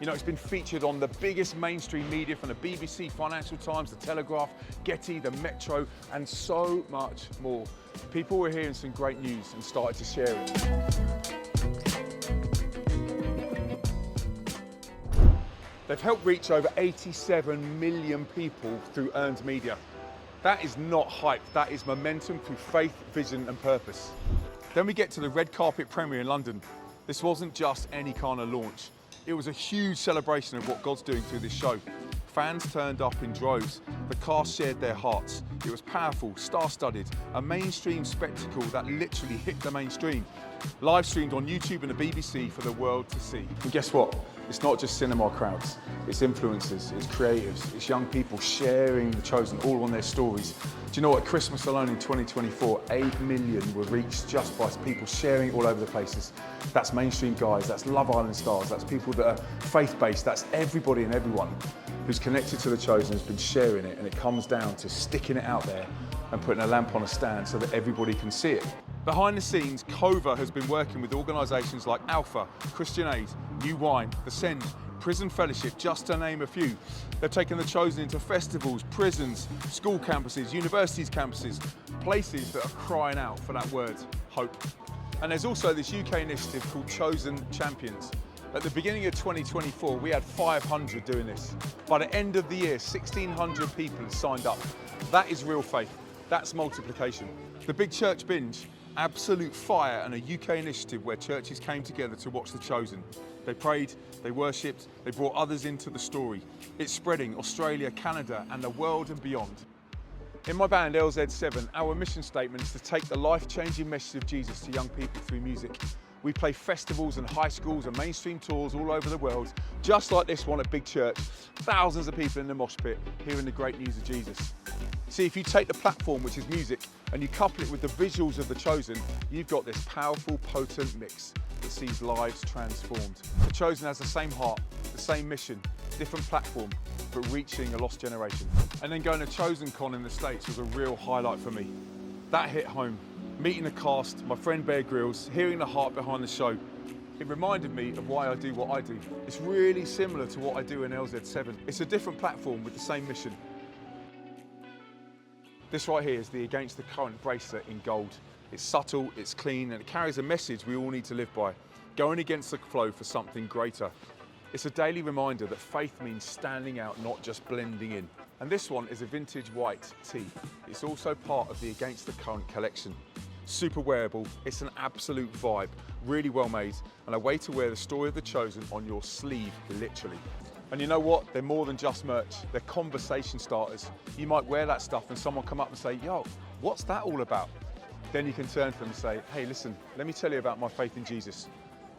[SPEAKER 18] You know, it's been featured on the biggest mainstream media, from the BBC, Financial Times, The Telegraph, Getty, the Metro, and so much more. People were hearing some great news and started to share it. They've helped reach over 87 million people through earned media. That is not hype, that is momentum through faith, vision and purpose. Then we get to the red carpet premiere in London. This wasn't just any kind of launch. It was a huge celebration of what God's doing through this show. Fans turned up in droves. The cast shared their hearts. It was powerful, star-studded, a mainstream spectacle that literally hit the mainstream. Live streamed on YouTube and the BBC for the world to see. And guess what? It's not just cinema crowds. It's influencers, it's creatives, it's young people sharing The Chosen all on their stories. Do you know what? Christmas alone in 2024, 8 million were reached just by people sharing all over the places. That's mainstream guys, that's Love Island stars, that's people that are faith-based, that's everybody and everyone who's connected to The Chosen has been sharing it, and it comes down to sticking it out there and putting a lamp on a stand so that everybody can see it. Behind the scenes, Cova has been working with organisations like Alpha, Christian Aid, New Wine, The Send, Prison Fellowship, just to name a few. They've taken The Chosen into festivals, prisons, school campuses, universities campuses, places that are crying out for that word, hope. And there's also this UK initiative called Chosen Champions. At the beginning of 2024, we had 500 doing this. By the end of the year, 1,600 people had signed up. That is real faith. That's multiplication. The Big Church Binge, absolute fire, and a UK initiative where churches came together to watch The Chosen. They prayed, they worshipped, they brought others into the story. It's spreading Australia, Canada, and the world and beyond. In my band LZ7, our mission statement is to take the life-changing message of Jesus to young people through music. We play festivals and high schools and mainstream tours all over the world, just like this one at Big Church. Thousands of people in the mosh pit hearing the great news of Jesus. See, if you take the platform, which is music, and you couple it with the visuals of The Chosen, you've got this powerful, potent mix that sees lives transformed. The Chosen has the same heart, the same mission, different platform, but reaching a lost generation. And then going to Chosen Con in the States was a real highlight for me. That hit home. Meeting the cast, my friend Bear Grylls, hearing the heart behind the show. It reminded me of why I do what I do. It's really similar to what I do in LZ7. It's a different platform with the same mission. This right here is the Against the Current bracelet in gold. It's subtle, it's clean, and it carries a message we all need to live by. Going against the flow for something greater. It's a daily reminder that faith means standing out, not just blending in. And this one is a vintage white tee. It's also part of the Against the Current collection. Super wearable, it's an absolute vibe, really well made, and a way to wear the story of The Chosen on your sleeve, literally. And you know what? They're more than just merch. They're conversation starters. You might wear that stuff and someone come up and say, yo, what's that all about? Then you can turn to them and say, hey, listen, let me tell you about my faith in Jesus.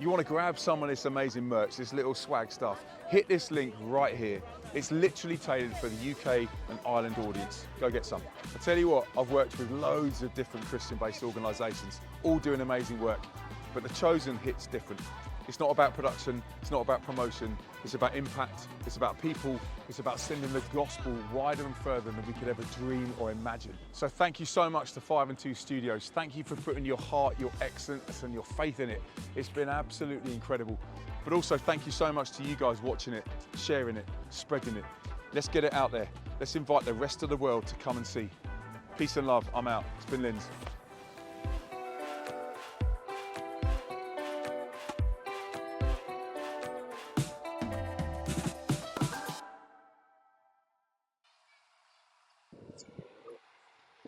[SPEAKER 18] You want to grab some of this amazing merch, this little swag stuff, hit this link right here. It's literally tailored for the UK and Ireland audience. Go get some. I tell you what, I've worked with loads of different Christian-based organisations, all doing amazing work, but The Chosen hits different. It's not about production, it's not about promotion, it's about impact, it's about people, it's about sending the gospel wider and further than we could ever dream or imagine. So thank you so much to 5 and 2 Studios. Thank you for putting your heart, your excellence and your faith in it. It's been absolutely incredible. But also thank you so much to you guys watching it, sharing it, spreading it. Let's get it out there. Let's invite the rest of the world to come and see. Peace and love, I'm out. It's been Lindz.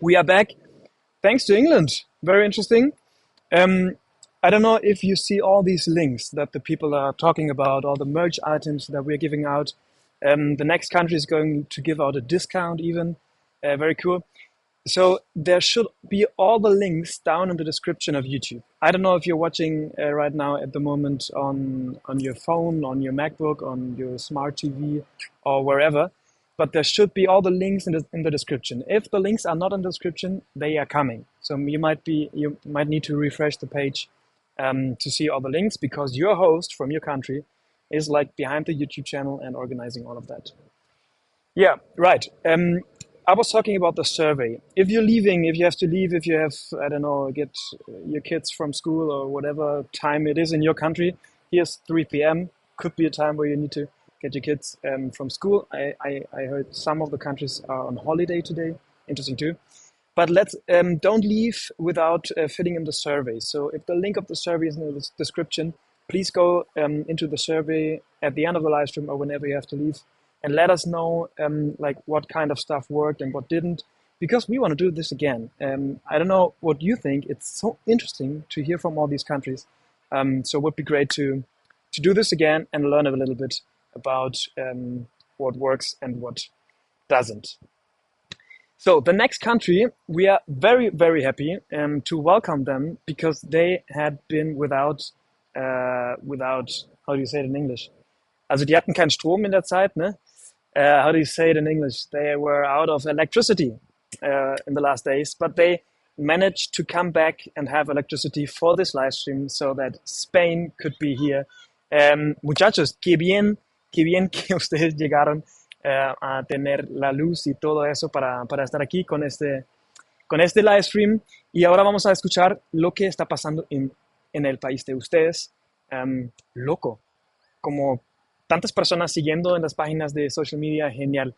[SPEAKER 5] We are back. Thanks to England. Very interesting. I don't know if you see all these links that the people are talking about, all the merch items that we're giving out. The next country is going to give out a discount even. Very cool. So there should be all the links down in the description of YouTube. I don't know if you're watching right now at the moment on your phone, on your MacBook, on your smart TV or wherever. But there should be all the links in the description. If the links are not in the description, they are coming. So you might need to refresh the page to see all the links, because your host from your country is like behind the YouTube channel and organizing all of that. Yeah, right. I was talking about the survey. If you're leaving, if you have to leave, if you have, I don't know, get your kids from school or whatever time it is in your country, here's 3 p.m. Could be a time where you need to get your kids from school. I heard some of the countries are on holiday today. Interesting too. But let's don't leave without filling in the survey. So if the link of the survey is in the description, please go into the survey at the end of the live stream or whenever you have to leave, and let us know like what kind of stuff worked and what didn't, because we want to do this again. I don't know what you think. It's so interesting to hear from all these countries. So it would be great to do this again and learn a little bit about what works and what doesn't. So the next country, we are very, very happy to welcome them, because they had been without, how do you say it in English? Also die hatten keinen Strom in der Zeit, ne? How do you say it in English? They were out of electricity in the last days, but they managed to come back and have electricity for this live stream so that Spain could be here. Muchachos, qué bien que ustedes llegaron a tener la luz y todo eso para estar aquí con este live stream. Y ahora vamos a escuchar lo que está pasando en el país de ustedes. Loco, como tantas personas siguiendo en las páginas de social media, genial.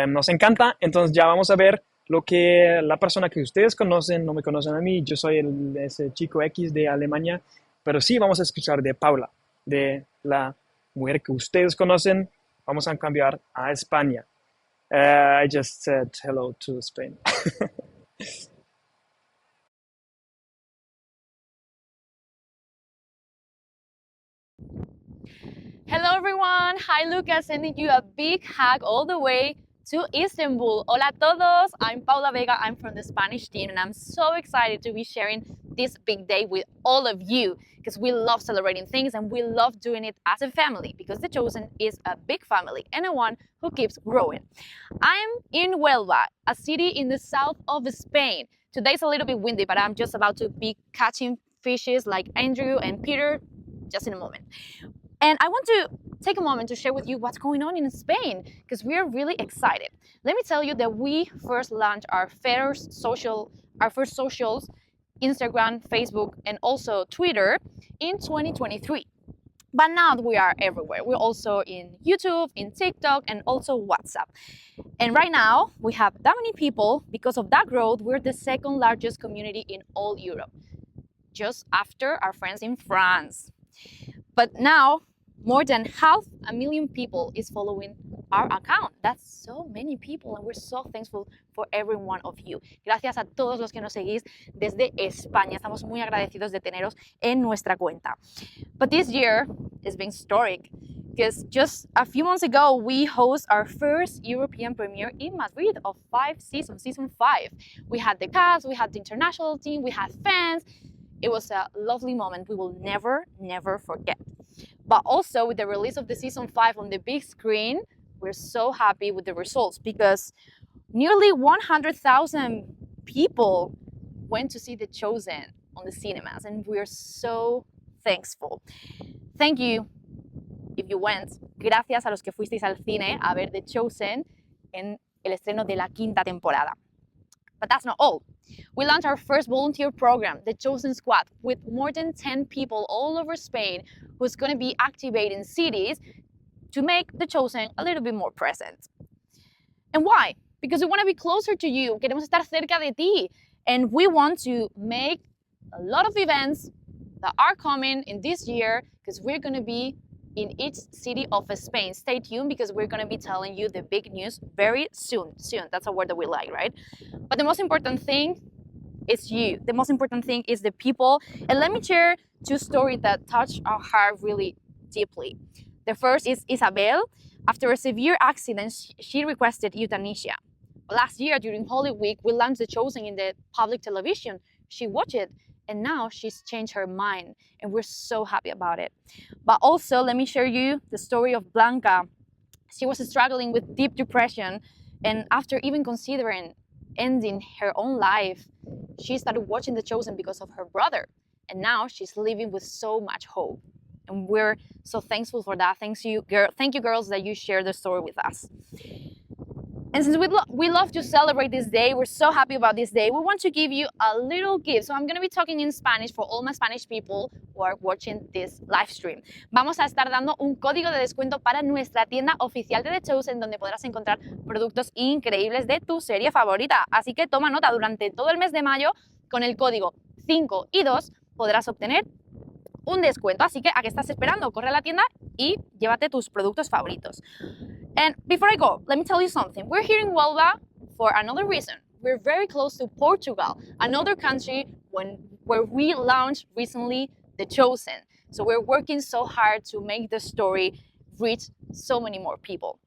[SPEAKER 5] Nos encanta. Entonces ya vamos a ver lo que la persona que ustedes conocen, no me conocen a mí, yo soy ese chico X de Alemania, pero sí vamos a escuchar de Paula, de la mujer que ustedes conocen. Vamos a cambiar a España. I just said hello to Spain.
[SPEAKER 19] Hello everyone, hi Lucas, sending you a big hug all the way to Istanbul. Hola a todos, I'm Paula Vega, I'm from the Spanish team, and I'm so excited to be sharing this big day with all of you, because we love celebrating things and we love doing it as a family, because The Chosen is a big family and a one who keeps growing. I'm in Huelva, a city in the south of Spain. Today's a little bit windy, but I'm just about to be catching fishes like Andrew and Peter just in a moment. And I want to take a moment to share with you what's going on in Spain, because we are really excited. Let me tell you that we first launched our first socials, Instagram, Facebook, and also Twitter in 2023. But now we are everywhere. We're also in YouTube, in TikTok, and also WhatsApp. And right now we have that many people. Because of that growth, we're the second largest community in all Europe, just after our friends in France. But now, more than 500,000 people is following our account. That's so many people, and we're so thankful for every one of you. Gracias a todos los que nos seguís desde España. Estamos muy agradecidos de teneros en nuestra cuenta. But this year has been historic, because just a few months ago, we host our first European premiere in Madrid of 5 seasons, season 5. We had the cast, we had the international team, we had fans. It was a lovely moment we will never, never forget. But also with the release of the season 5 on the big screen, we're so happy with the results, because nearly 100,000 people went to see The Chosen on the cinemas, and we're so thankful. thank you if you went. Gracias a los que fuisteis al cine a ver The Chosen en el estreno de la 5ª temporada. But that's not all. We launched our first volunteer program, The Chosen Squad, with more than 10 people all over Spain who's going to be activating cities to make The Chosen a little bit more present. And why? Because we want to be closer to you. Queremos estar cerca de ti. And we want to make a lot of events that are coming in this year because we're going to be in each city of Spain. Stay tuned because we're going to be telling you the big news very soon. Soon, that's a word that we like, right? But the most important thing is you. The most important thing is the people. And let me share 2 stories that touch our heart really deeply. The first is Isabel. After a severe accident, she requested euthanasia. Last year, during Holy Week, we launched The Chosen in the public television. She watched it, and now she's changed her mind, and we're so happy about it. But also, let me share you the story of Blanca. She was struggling with deep depression, and after even considering ending her own life, she started watching The Chosen because of her brother, and now she's living with so much hope. And we're so thankful for that. Thank you, girls, that you share the story with us. And since we love to celebrate this day, we're so happy about this day, we want to give you a little gift. So I'm going to be talking in Spanish for all my Spanish people who are watching this live stream. Vamos a estar dando un código de descuento para nuestra tienda oficial de The Chosen, donde podrás encontrar productos increíbles de tu serie favorita. Así que toma nota, durante todo el mes de mayo, con el código 5 y 2 podrás obtener un descuento. Así que, ¿a qué estás esperando? Corre a la tienda y llévate tus productos favoritos. And before I go, let me tell you something. We're here in Huelva for another reason. We're very close to Portugal, another country where we launched recently The Chosen. So we're working so hard to make the story reach so many more people.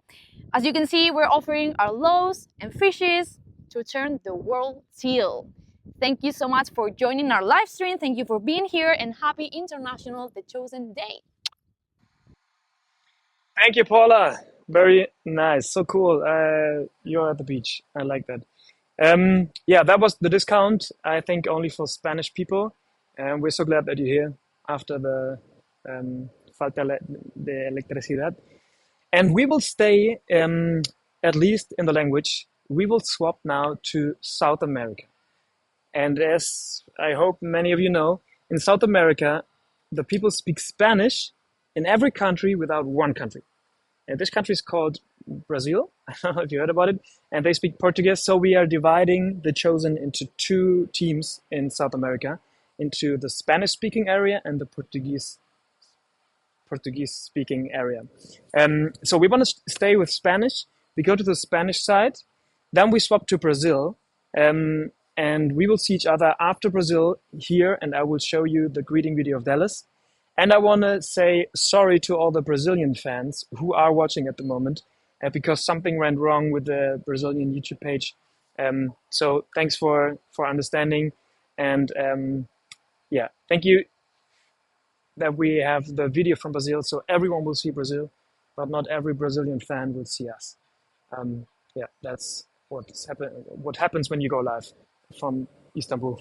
[SPEAKER 19] As you can see, we're offering our loaves and fishes to turn the world teal. Thank you so much for joining our live stream. Thank you for being here, and happy International The Chosen Day.
[SPEAKER 5] Thank you, Paula. Very nice. So cool. You're at the beach. I like that. Yeah, that was the discount, I think, only for Spanish people. And we're so glad that you're here after the falta de electricidad. And we will stay, at least in the language, we will swap now to South America. And as I hope many of you know, in South America, the people speak Spanish in every country without one country. And this country is called Brazil. I don't know if you heard about it. And they speak Portuguese. So we are dividing The Chosen into 2 teams in South America, into the Spanish-speaking area and the Portuguese-speaking area. So we want to stay with Spanish. We go to the Spanish side. Then we swap to Brazil. And we will see each other after Brazil here, and I will show you the greeting video of Dallas. And I want to say sorry to all the Brazilian fans who are watching at the moment, because something went wrong with the Brazilian YouTube page. So thanks for understanding. And yeah, thank you that we have the video from Brazil, so everyone will see Brazil, but not every Brazilian fan will see us. Yeah, that's what happens when you go live from Istanbul.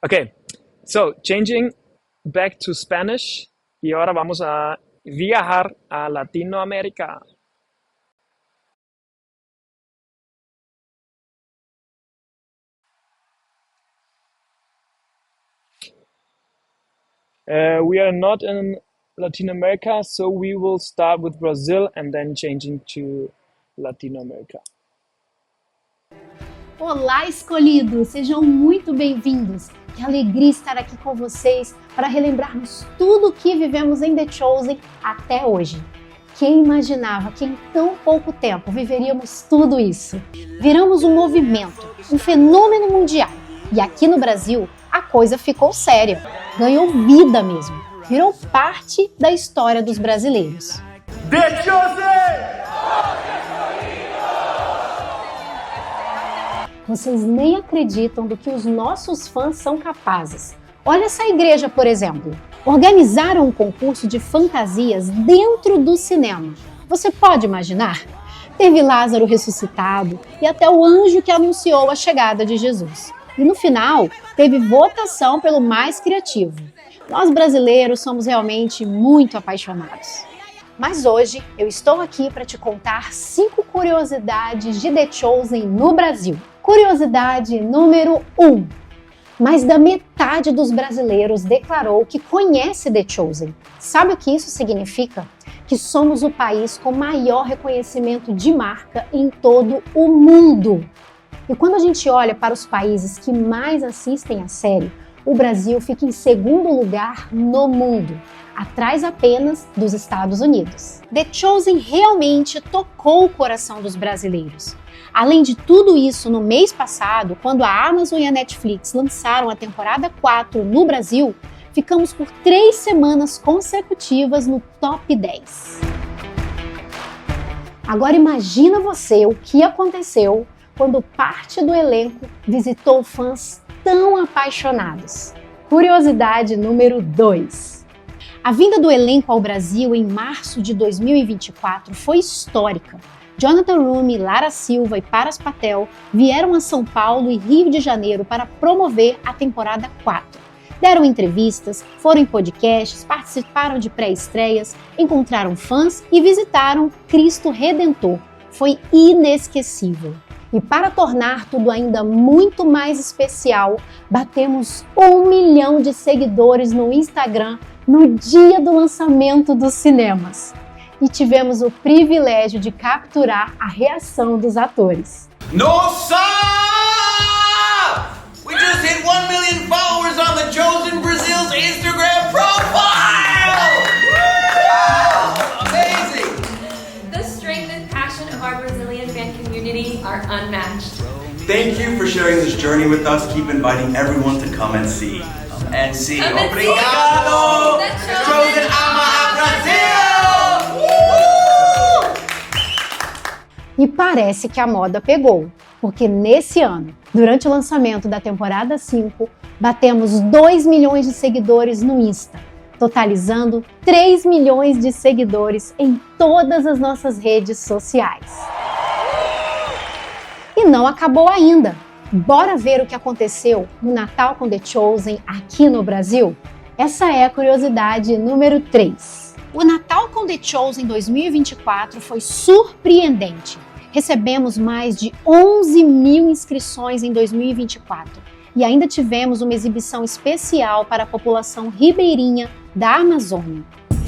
[SPEAKER 5] Okay, so changing back to Spanish, y ahora vamos a viajar a Latinoamérica. We are not in Latin America, so we will start with Brazil and then changing to Latin America.
[SPEAKER 20] Olá, escolhidos! Sejam muito bem-vindos! Que alegria estar aqui com vocês para relembrarmos tudo o que vivemos em The Chosen até hoje. Quem imaginava que em tão pouco tempo viveríamos tudo isso? Viramos um movimento, um fenômeno mundial. E aqui no Brasil, a coisa ficou séria. Ganhou vida mesmo. Virou parte da história dos brasileiros.
[SPEAKER 4] The Chosen!
[SPEAKER 20] Vocês nem acreditam do que os nossos fãs são capazes. Olha essa igreja, por exemplo. Organizaram um concurso de fantasias dentro do cinema. Você pode imaginar? Teve Lázaro ressuscitado e até o anjo que anunciou a chegada de Jesus. E no final, teve votação pelo mais criativo. Nós brasileiros somos realmente muito apaixonados. Mas hoje eu estou aqui para te contar 5 curiosidades de The Chosen no Brasil. Curiosidade número 1. Mais da metade dos brasileiros declarou que conhece The Chosen. Sabe o que isso significa? Que somos o país com maior reconhecimento de marca em todo o mundo. E quando a gente olha para os países que mais assistem a série, o Brasil fica em segundo lugar no mundo, atrás apenas dos Estados Unidos. The Chosen realmente tocou o coração dos brasileiros. Além de tudo isso, no mês passado, quando a Amazon e a Netflix lançaram a temporada 4 no Brasil, ficamos por 3 semanas consecutivas no top 10. Agora imagina você o que aconteceu quando parte do elenco visitou fãs tão apaixonados. Curiosidade número 2. A vinda do elenco ao Brasil em março de 2024 foi histórica. Jonathan Roumie, Lara Silva e Paras Patel vieram a São Paulo e Rio de Janeiro para promover a temporada 4. Deram entrevistas, foram em podcasts, participaram de pré-estreias, encontraram fãs e visitaram Cristo Redentor. Foi inesquecível. E para tornar tudo ainda muito mais especial, batemos 1 milhão de seguidores no Instagram no dia do lançamento dos cinemas. E tivemos o privilégio de capturar a reação dos atores.
[SPEAKER 21] Nossa! We just hit 1 million followers on the Chosen Brazil's Instagram profile! Amazing!
[SPEAKER 11] The strength and passion of our Brazilian fan community are unmatched.
[SPEAKER 21] Thank you for sharing this journey with us. Keep inviting everyone to come and see. Obrigado! The Chosen ama a Brasil!
[SPEAKER 20] E parece que a moda pegou, porque nesse ano, durante o lançamento da temporada 5, batemos 2 milhões de seguidores no Insta, totalizando 3 milhões de seguidores em todas as nossas redes sociais. E não acabou ainda! Bora ver o que aconteceu no Natal com The Chosen aqui no Brasil? Essa é a curiosidade número 3. O Natal com The Chosen 2024 foi surpreendente. Recebemos mais de 11 mil inscrições em 2024 e ainda tivemos uma exibição especial para a população ribeirinha da Amazônia.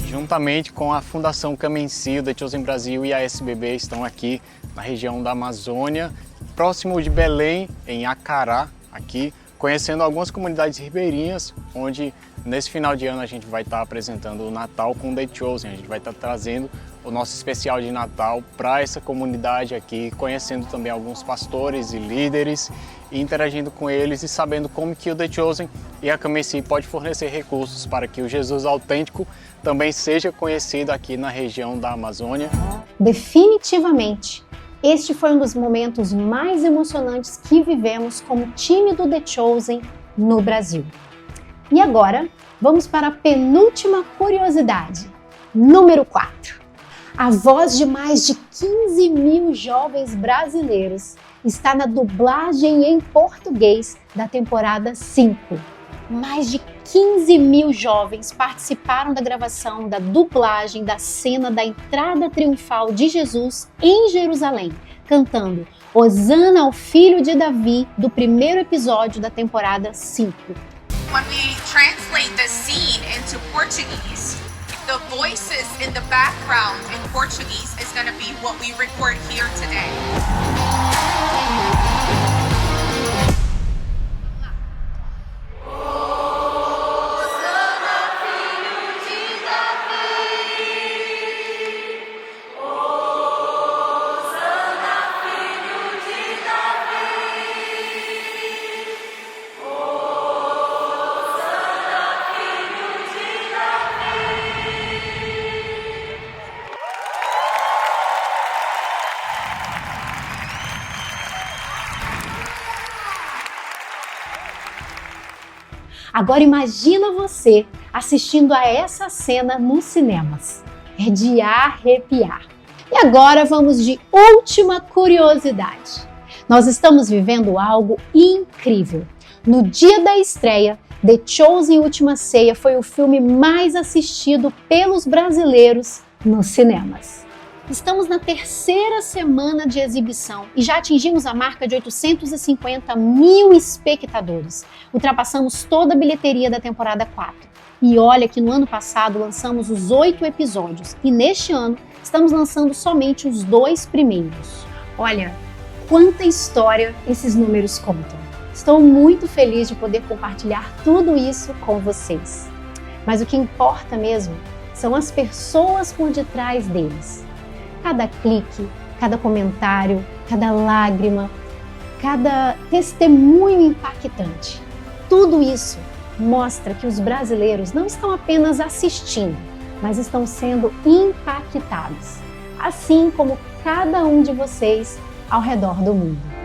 [SPEAKER 22] Juntamente com a Fundação Camencio, The Chosen Brasil e a SBB estão aqui na região da Amazônia, próximo de Belém, em Acará, aqui, conhecendo algumas comunidades ribeirinhas, onde nesse final de ano a gente vai estar apresentando o Natal com The Chosen. A gente vai estar trazendo o nosso especial de Natal para essa comunidade aqui, conhecendo também alguns pastores e líderes, e interagindo com eles e sabendo como que o The Chosen e a Camenci pode fornecer recursos para que o Jesus autêntico também seja conhecido aqui na região da Amazônia.
[SPEAKER 20] Definitivamente, este foi um dos momentos mais emocionantes que vivemos como time do The Chosen no Brasil. E agora, vamos para a penúltima curiosidade, número 4. A voz de mais de 15 mil jovens brasileiros está na dublagem em português da temporada 5. Mais de 15 mil jovens participaram da gravação da dublagem da cena da entrada triunfal de Jesus em Jerusalém, cantando Hosana ao Filho de Davi do primeiro episódio da temporada 5.
[SPEAKER 23] When we translate this scene into Portuguese, the voices in the background in Portuguese is going to be what we record here today.
[SPEAKER 20] Agora imagina você assistindo a essa cena nos cinemas. É de arrepiar. E agora vamos de última curiosidade. Nós estamos vivendo algo incrível. No dia da estreia, The Chosen Última Ceia foi o filme mais assistido pelos brasileiros nos cinemas. Estamos na terceira semana de exibição e já atingimos a marca de 850 mil espectadores. Ultrapassamos toda a bilheteria da temporada 4. E olha que no ano passado lançamos os 8 episódios e neste ano estamos lançando somente os 2 primeiros. Olha, quanta história esses números contam. Estou muito feliz de poder compartilhar tudo isso com vocês. Mas o que importa mesmo são as pessoas por detrás deles. Cada clique, cada comentário, cada lágrima, cada testemunho impactante. Tudo isso mostra que os brasileiros não estão apenas assistindo, mas estão sendo impactados, assim como cada um de vocês ao redor do mundo.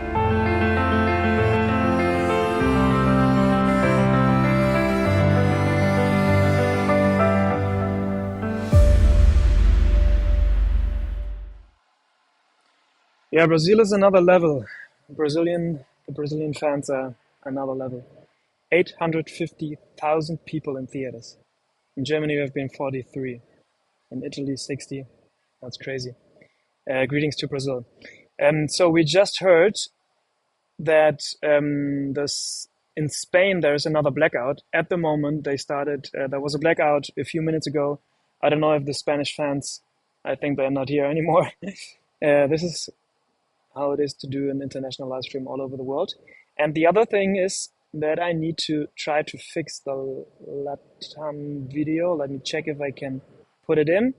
[SPEAKER 5] Yeah, Brazil is another level. The Brazilian fans are another level. 850,000 people in theaters. In Germany, we have been 43. In Italy, 60. That's crazy. Greetings to Brazil. So we just heard that in Spain there is another blackout. At the moment, there was a blackout a few minutes ago. I don't know if the Spanish fans, I think they're not here anymore. This is how it is to do an international live stream all over the world. And the other thing is that I need to try to fix the Latam video. Let me check if I can put it in.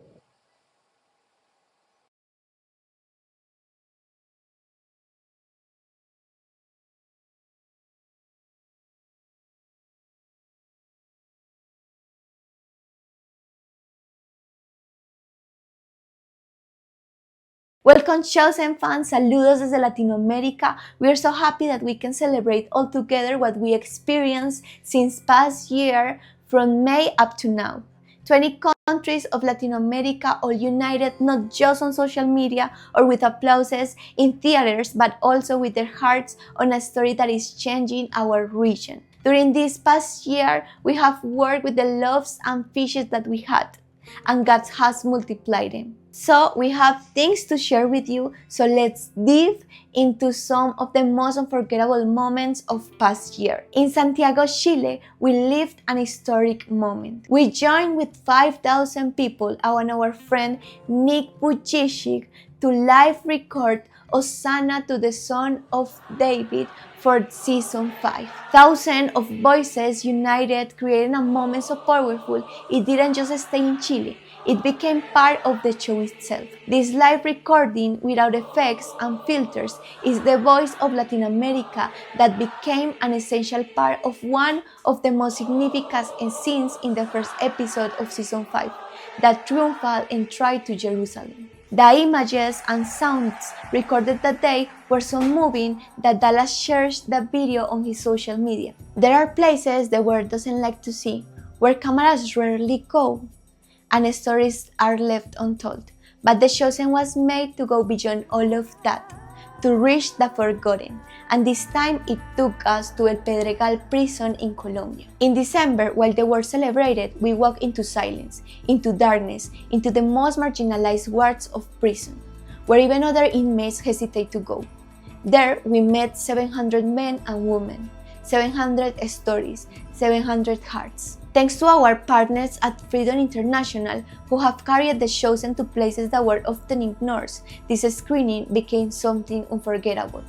[SPEAKER 1] Welcome Chosen fans, saludos desde Latinoamérica. We are so happy that we can celebrate all together what we experienced since past year from May up to now. 20 countries of Latin America all united not just on social media or with applauses in theaters, but also with their hearts on a story that is changing our region. During this past year, we have worked with the loves and fishes that we had, and God has multiplied them. So we have things to share with you, so let's dive into some of the most unforgettable moments of past year. In Santiago, Chile, we lived an historic moment. We joined with 5,000 people and our friend Nick Vujicic to live record Hosanna to the Son of David for season 5. Thousands of voices united, creating a moment so powerful it didn't just stay in Chile. It became part of the show itself. This live recording without effects and filters is the voice of Latin America that became an essential part of one of the most significant scenes in the first episode of season 5, that triumphal entry to Jerusalem. The images and sounds recorded that day were so moving that Dallas shares the video on his social media. There are places the world doesn't like to see, where cameras rarely go, and stories are left untold. But The Chosen was made to go beyond all of that, to reach the forgotten, and this time it took us to El Pedregal prison in Colombia. In December, while the world celebrated, we walked into silence, into darkness, into the most marginalized wards of prison, where even other inmates hesitate to go. There we met 700 men and women, 700 stories, 700 hearts. Thanks to our partners at Freedom International, who have carried The Chosen to places that were often ignored, this screening became something unforgettable.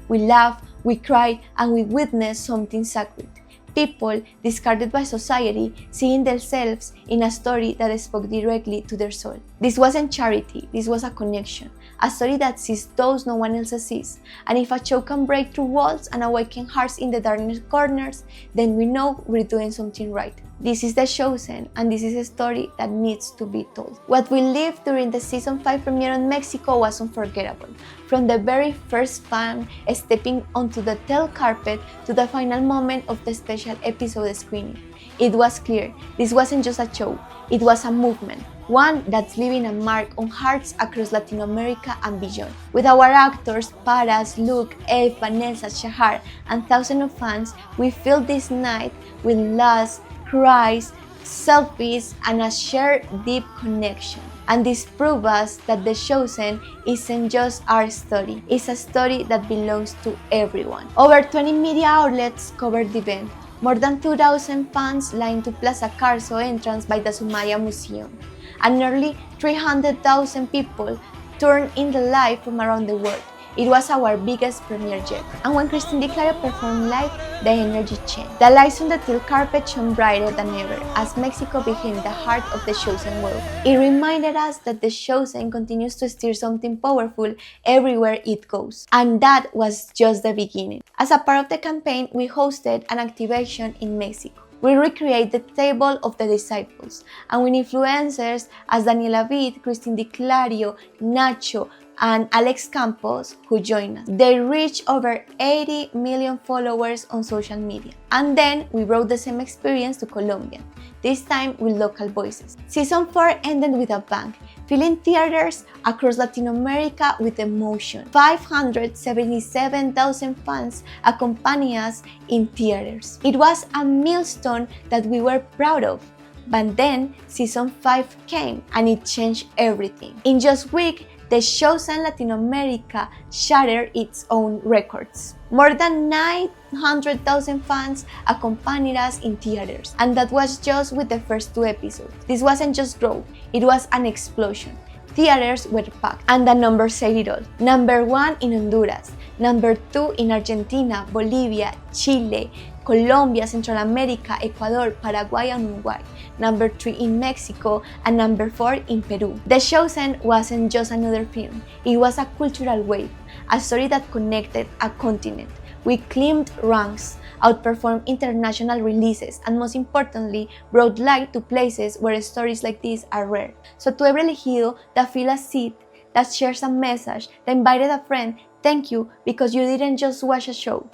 [SPEAKER 1] We laughed, we cried, and we witnessed something sacred. People discarded by society, seeing themselves in a story that spoke directly to their soul. This wasn't charity, this was a connection, a story that sees those no one else sees. And if a show can break through walls and awaken hearts in the darkest corners, then we know we're doing something right. This is The Chosen, and this is a story that needs to be told. What we lived during the season 5 premiere in Mexico was unforgettable. from the very first fan stepping onto the tail carpet to the final moment of the special episode screening. It was clear this wasn't just a show, it was a movement, one that's leaving a mark on hearts across Latin America and beyond. With our actors, Paras, Luke, Eve, Vanessa, Shahar, and thousands of fans, we filled this night with laughs, cries, selfies, and a shared deep connection. And this proves us that The Chosen isn't just our story, it's a story that belongs to everyone. Over 20 media outlets covered the event. More than 2,000 fans lined to Plaza Carso entrance by the Sumaya Museum. And nearly 300,000 people tuned in the live from around the world. It was our biggest premiere yet. And when Christine DiClario performed live, the energy changed. The lights on the teal carpet shone brighter than ever as Mexico became the heart of the Chosen world. It reminded us that the Chosen continues to steer something powerful everywhere it goes. And that was just the beginning. As a part of the campaign, we hosted an activation in Mexico. We recreate the table of the disciples, and with influencers as Daniela Vid, Christine DiClario, Nacho, and Alex Campos who joined us. They reached over 80 million followers on social media. And then we brought the same experience to Colombia, this time with local voices. Season 4 ended with a bang, filling theaters across Latin America with emotion. 577,000 fans accompanied us in theaters. It was a milestone that we were proud of. But then Season 5 came and it changed everything. In just a week, The Chosen Latin America shattered its own records. More than 900,000 fans accompanied us in theaters, and that was just with the first 2 episodes. This wasn't just growth, it was an explosion. Theaters were packed, and the numbers said it all. Number 1 in Honduras, number 2 in Argentina, Bolivia, Chile, Colombia, Central America, Ecuador, Paraguay, and Uruguay. Number 3 in Mexico, and number 4 in Peru. The Chosen wasn't just another film, it was a cultural wave, a story that connected a continent. We climbed ranks, outperformed international releases, and most importantly, brought light to places where stories like this are rare. So to every elegido that filled a seat, that shares a message, that invited a friend, thank you, because you didn't just watch a show,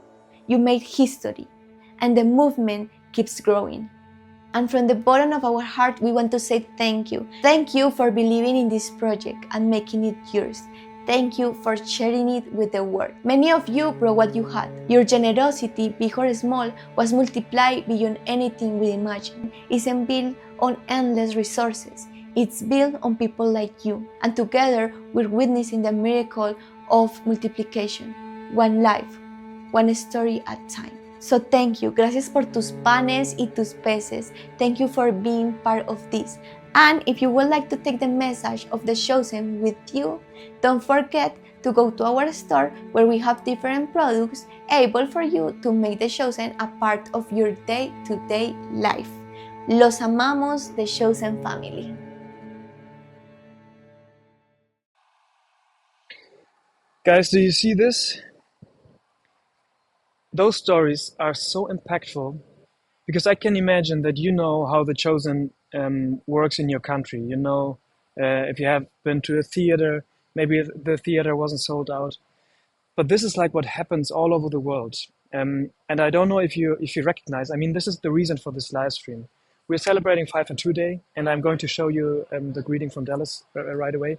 [SPEAKER 1] you made history, and the movement keeps growing. And from the bottom of our heart, we want to say thank you. Thank you for believing in this project and making it yours. Thank you for sharing it with the world. Many of you brought what you had. Your generosity, big or small, was multiplied beyond anything we imagined. It isn't built on endless resources. It's built on people like you. And together, we're witnessing the miracle of multiplication. One life, one story at a time. So thank you. Gracias por tus panes y tus peces. Thank you for being part of this. And if you would like to take the message of The Chosen with you, don't forget to go to our store where we have different products able for you to make The Chosen a part of your day-to-day life. Los amamos, The Chosen family.
[SPEAKER 5] Guys, do you see this? Those stories are so impactful because I can imagine that you know how The Chosen works in your country. You know, if you have been to a theater, maybe the theater wasn't sold out. But this is like what happens all over the world. And I don't know if you recognize, I mean, this is the reason for this live stream. We're celebrating 5 and 2 Day, and I'm going to show you the greeting from Dallas right away.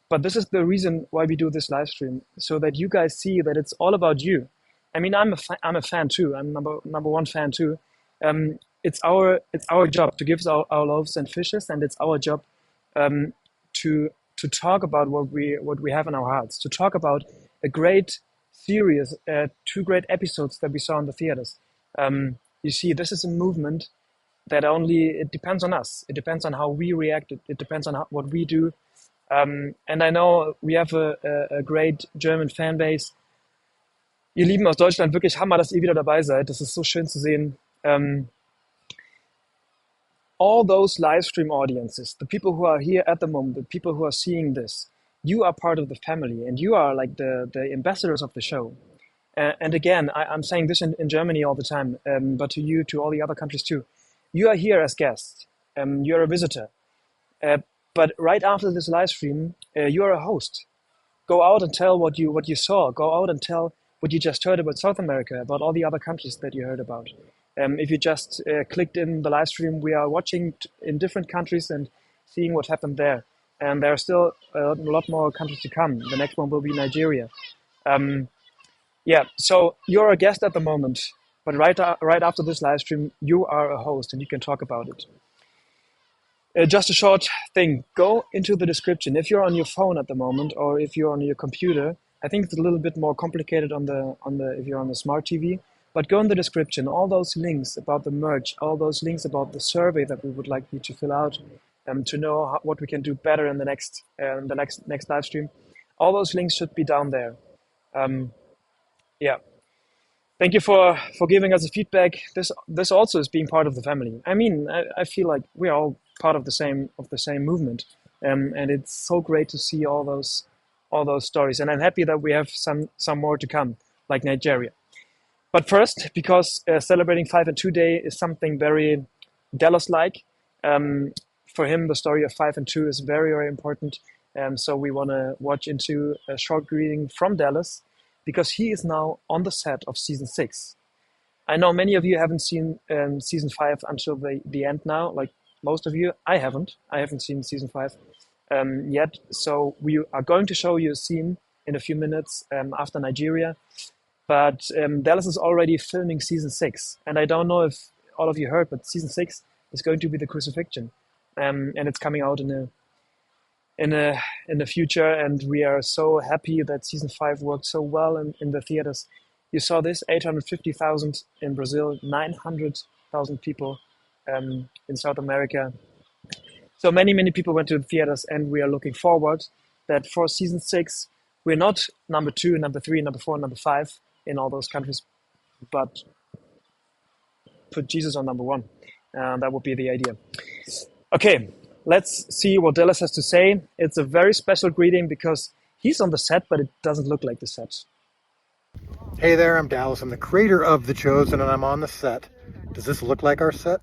[SPEAKER 5] But this is the reason why we do this live stream, so that you guys see that it's all about you. I mean, I'm a fan too. I'm number one fan too. It's our job to give our loaves and fishes, and it's our job to talk about what we have in our hearts, to talk about a great series, 2 great episodes that we saw in the theaters. You see, this is a movement that it depends on us. It depends on how we react. It depends on what we do. And I know we have a great German fan base. Ihr Lieben aus Deutschland, wirklich Hammer, dass ihr wieder dabei seid. Das ist so schön zu sehen. All those live stream audiences, the people who are here at the moment, the people who are seeing this, you are part of the family, and you are like the ambassadors of the show. And again, I'm saying this in Germany all the time, but to you, to all the other countries too. You are here as guests. You're a visitor. But right after this live stream, you are a host. go out and tell what you saw. Go out and tell what you just heard about South America, about all the other countries that you heard about. If you just clicked in the live stream, we are watching in different countries and seeing what happened there. And there are still a lot more countries to come. The next one will be Nigeria. Yeah, so you're a guest at the moment, but right after this live stream, you are a host and you can talk about it. Just a short thing, go into the description. If you're on your phone at the moment or if you're on your computer, I think it's a little bit more complicated on the if you're on the smart TV, but go in the description, all those links about the merch, all those links about the survey that we would like you to fill out to know what we can do better in the next live stream. All those links should be down there. Yeah. Thank you for giving us a feedback. This also is being part of the family. I mean, I feel like we're all part of the same movement, and it's so great to see all those stories. And I'm happy that we have some more to come, like Nigeria. But first, because celebrating 5 and 2 Day is something very Dallas-like. For him, the story of 5 and 2 is very, very important. So we want to watch into a short greeting from Dallas, because he is now on the set of season 6. I know many of you haven't seen season 5 until the end now, like most of you. I haven't seen season 5 yet. So we are going to show you a scene in a few minutes after Nigeria. But Dallas is already filming season 6. And I don't know if all of you heard, but season 6 is going to be the crucifixion. And it's coming out in the future, and we are so happy that season 5 worked so well in the theaters. You saw this, 850,000 in Brazil, 900,000 people in South America. So many people went to the theaters, and we are looking forward that for season 6, we're not number 2, number 3, number 4, number 5 in all those countries, but put Jesus on number 1. That would be the idea. Okay. Let's see what Dallas has to say. It's a very special greeting because he's on the set, but it doesn't look like the set.
[SPEAKER 2] Hey there, I'm Dallas. I'm the creator of The Chosen, and I'm on the set. Does this look like our set?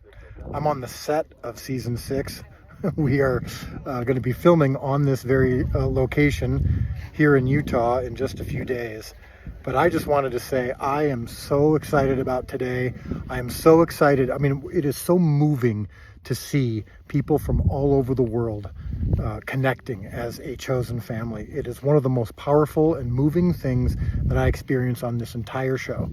[SPEAKER 2] I'm on the set of season 6. We are going to be filming on this very location here in Utah in just a few days. But I just wanted to say I am so excited about today. I am so excited. I mean, it is so moving to see people from all over the world connecting as a chosen family. It is one of the most powerful and moving things that I experience on this entire show.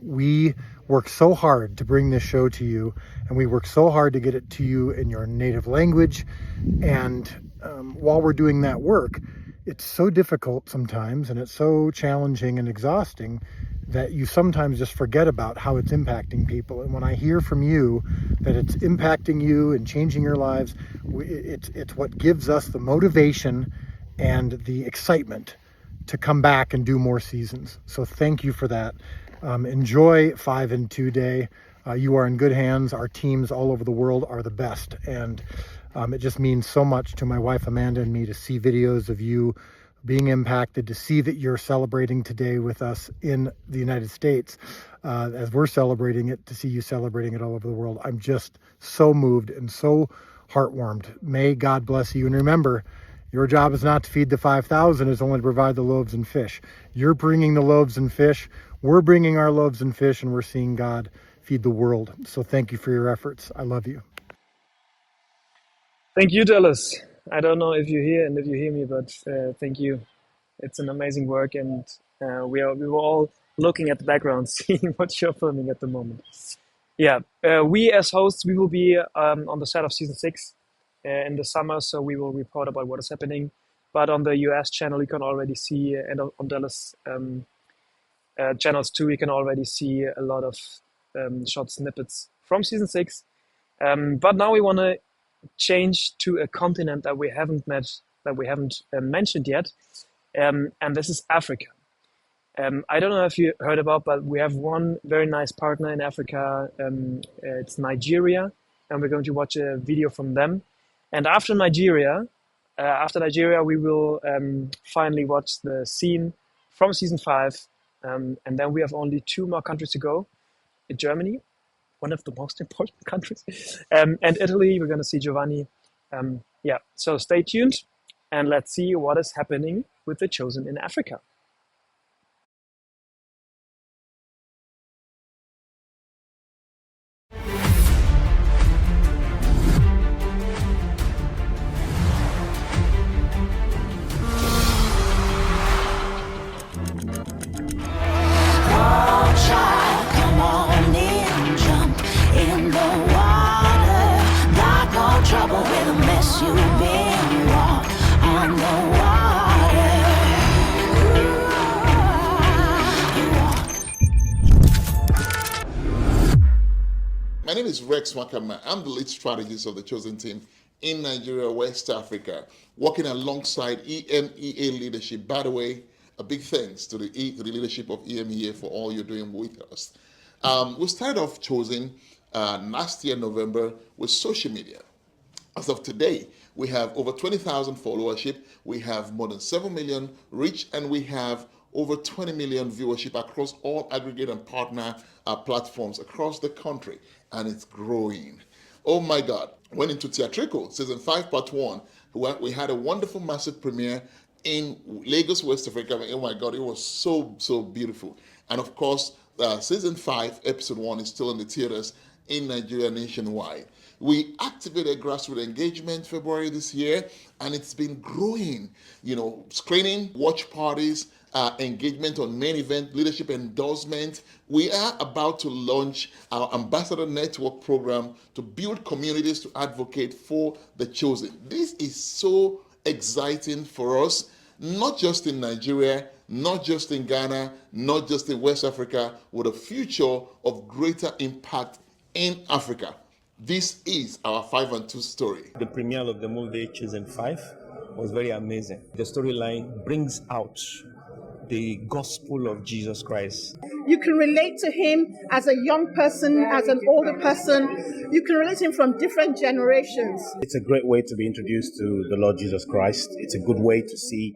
[SPEAKER 2] We work so hard to bring this show to you, and we work so hard to get it to you in your native language. And while we're doing that work, it's so difficult sometimes, and it's so challenging and exhausting that you sometimes just forget about how it's impacting people. And when I hear from you that it's impacting you and changing your lives, it's what gives us the motivation and the excitement to come back and do more seasons. So thank you for that. Enjoy 5 and 2 Day. You are in good hands. Our teams all over the world are the best. And it just means so much to my wife Amanda and me to see videos of you being impacted, to see that you're celebrating today with us in the United States as we're celebrating it, to see you celebrating it all over the world. I'm just so moved and so heartwarmed. May God bless you. And remember, your job is not to feed the 5,000, it's only to provide the loaves and fish. You're bringing the loaves and fish. We're bringing our loaves and fish, and we're seeing God feed the world. So thank you for your efforts. I love you.
[SPEAKER 5] Thank you, Dallas. I don't know if you're here and if you hear me, but thank you. It's an amazing work, and we were all looking at the background, seeing what you're filming at the moment. Yeah, we as hosts, we will be on the set of season 6 in the summer, so we will report about what is happening. But on the US channel, you can already see, and on Dallas channels too, you can already see a lot of short snippets from season 6. But now we want to change to a continent that we haven't mentioned yet, and this is Africa. I don't know if you heard about, but we have one very nice partner in Africa. It's Nigeria, and we're going to watch a video from them. And after Nigeria, we will finally watch the scene from season 5, and then we have only 2 more countries to go. Germany, one of the most important countries, and Italy. We're going to see Giovanni. Yeah, so stay tuned and let's see what is happening with The Chosen in Africa.
[SPEAKER 3] My name is Rex Wakama. I'm the lead strategist of the Chosen team in Nigeria, West Africa, working alongside EMEA leadership. By the way, a big thanks to the leadership of EMEA for all you're doing with us. We started off Chosen last year, November, with social media. As of today, we have over 20,000 followership, we have more than 7 million reach, and we have over 20 million viewership across all aggregate and partner platforms across the country, and it's growing. Oh my God. Went into Theatrical, season 5, part 1. We had a wonderful massive premiere in Lagos, West Africa. Oh my God, it was so beautiful. And of course, season 5, episode 1 is still in the theaters in Nigeria nationwide. We activated grassroots engagement February this year, and it's been growing. Screening, watch parties, engagement on main event, leadership endorsement. We are about to launch our Ambassador Network program to build communities to advocate for the Chosen. This is so exciting for us, not just in Nigeria, not just in Ghana, not just in West Africa, with a future of greater impact in Africa. This is our 5 and 2 story.
[SPEAKER 6] The premiere of the movie Chosen 5 was very amazing. The storyline brings out the gospel of Jesus Christ.
[SPEAKER 7] You can relate to him as a young person, as an older person. You can relate to him from different generations.
[SPEAKER 6] It's a great way to be introduced to the Lord Jesus Christ. It's a good way to see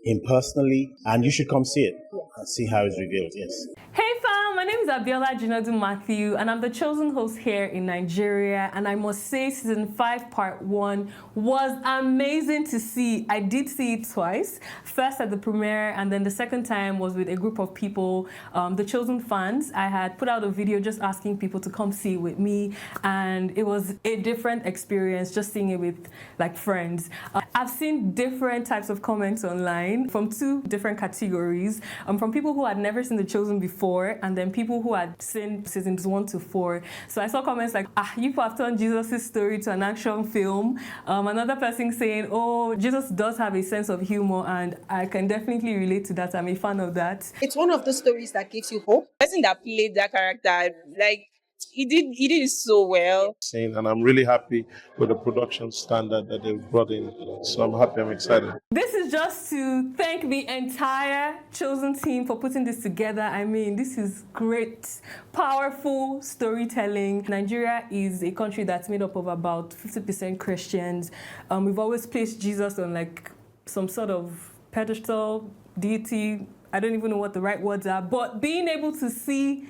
[SPEAKER 6] him personally, and you should come see it and see how it's revealed. Yes.
[SPEAKER 24] Hey fam, my name is Abiola Jinadu Matthew, and I'm the chosen host here in Nigeria. And I must say, season 5, part 1 was amazing to see. I did see it twice. First at the premiere, and then the second time was with a group of people, the chosen fans. I had put out a video just asking people to come see it with me, and it was a different experience just seeing it with like friends. I've seen different types of comments online from 2 different categories, from people who had never seen The Chosen before, and then people who had seen seasons 1 to 4. So I saw comments like, you have turned Jesus' story to an action film. Another person saying, oh, Jesus does have a sense of humor, and I can definitely relate to that. I'm a fan of that.
[SPEAKER 7] It's one of the stories that gives you hope.
[SPEAKER 25] The person that played that character, like, he did it so well.
[SPEAKER 26] And I'm really happy with the production standard that they've brought in. So I'm happy, I'm excited.
[SPEAKER 24] This is just to thank the entire Chosen team for putting this together. I mean, this is great, powerful storytelling. Nigeria is a country that's made up of about 50% Christians. We've always placed Jesus on like some sort of pedestal, deity. I don't even know what the right words are, but being able to see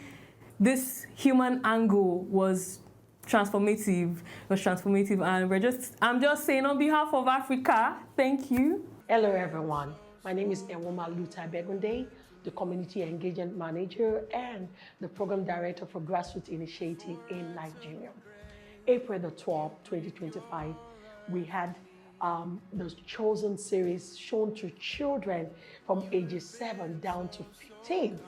[SPEAKER 24] this human angle was transformative. And I'm just saying on behalf of Africa, thank you.
[SPEAKER 27] Hello everyone, my name is Enwoma Luta Begunde, the Community Engagement Manager and the Program Director for Grassroots Initiative in Nigeria. April the 12th, 2025, we had the Chosen series shown to children from ages 7 down to 15.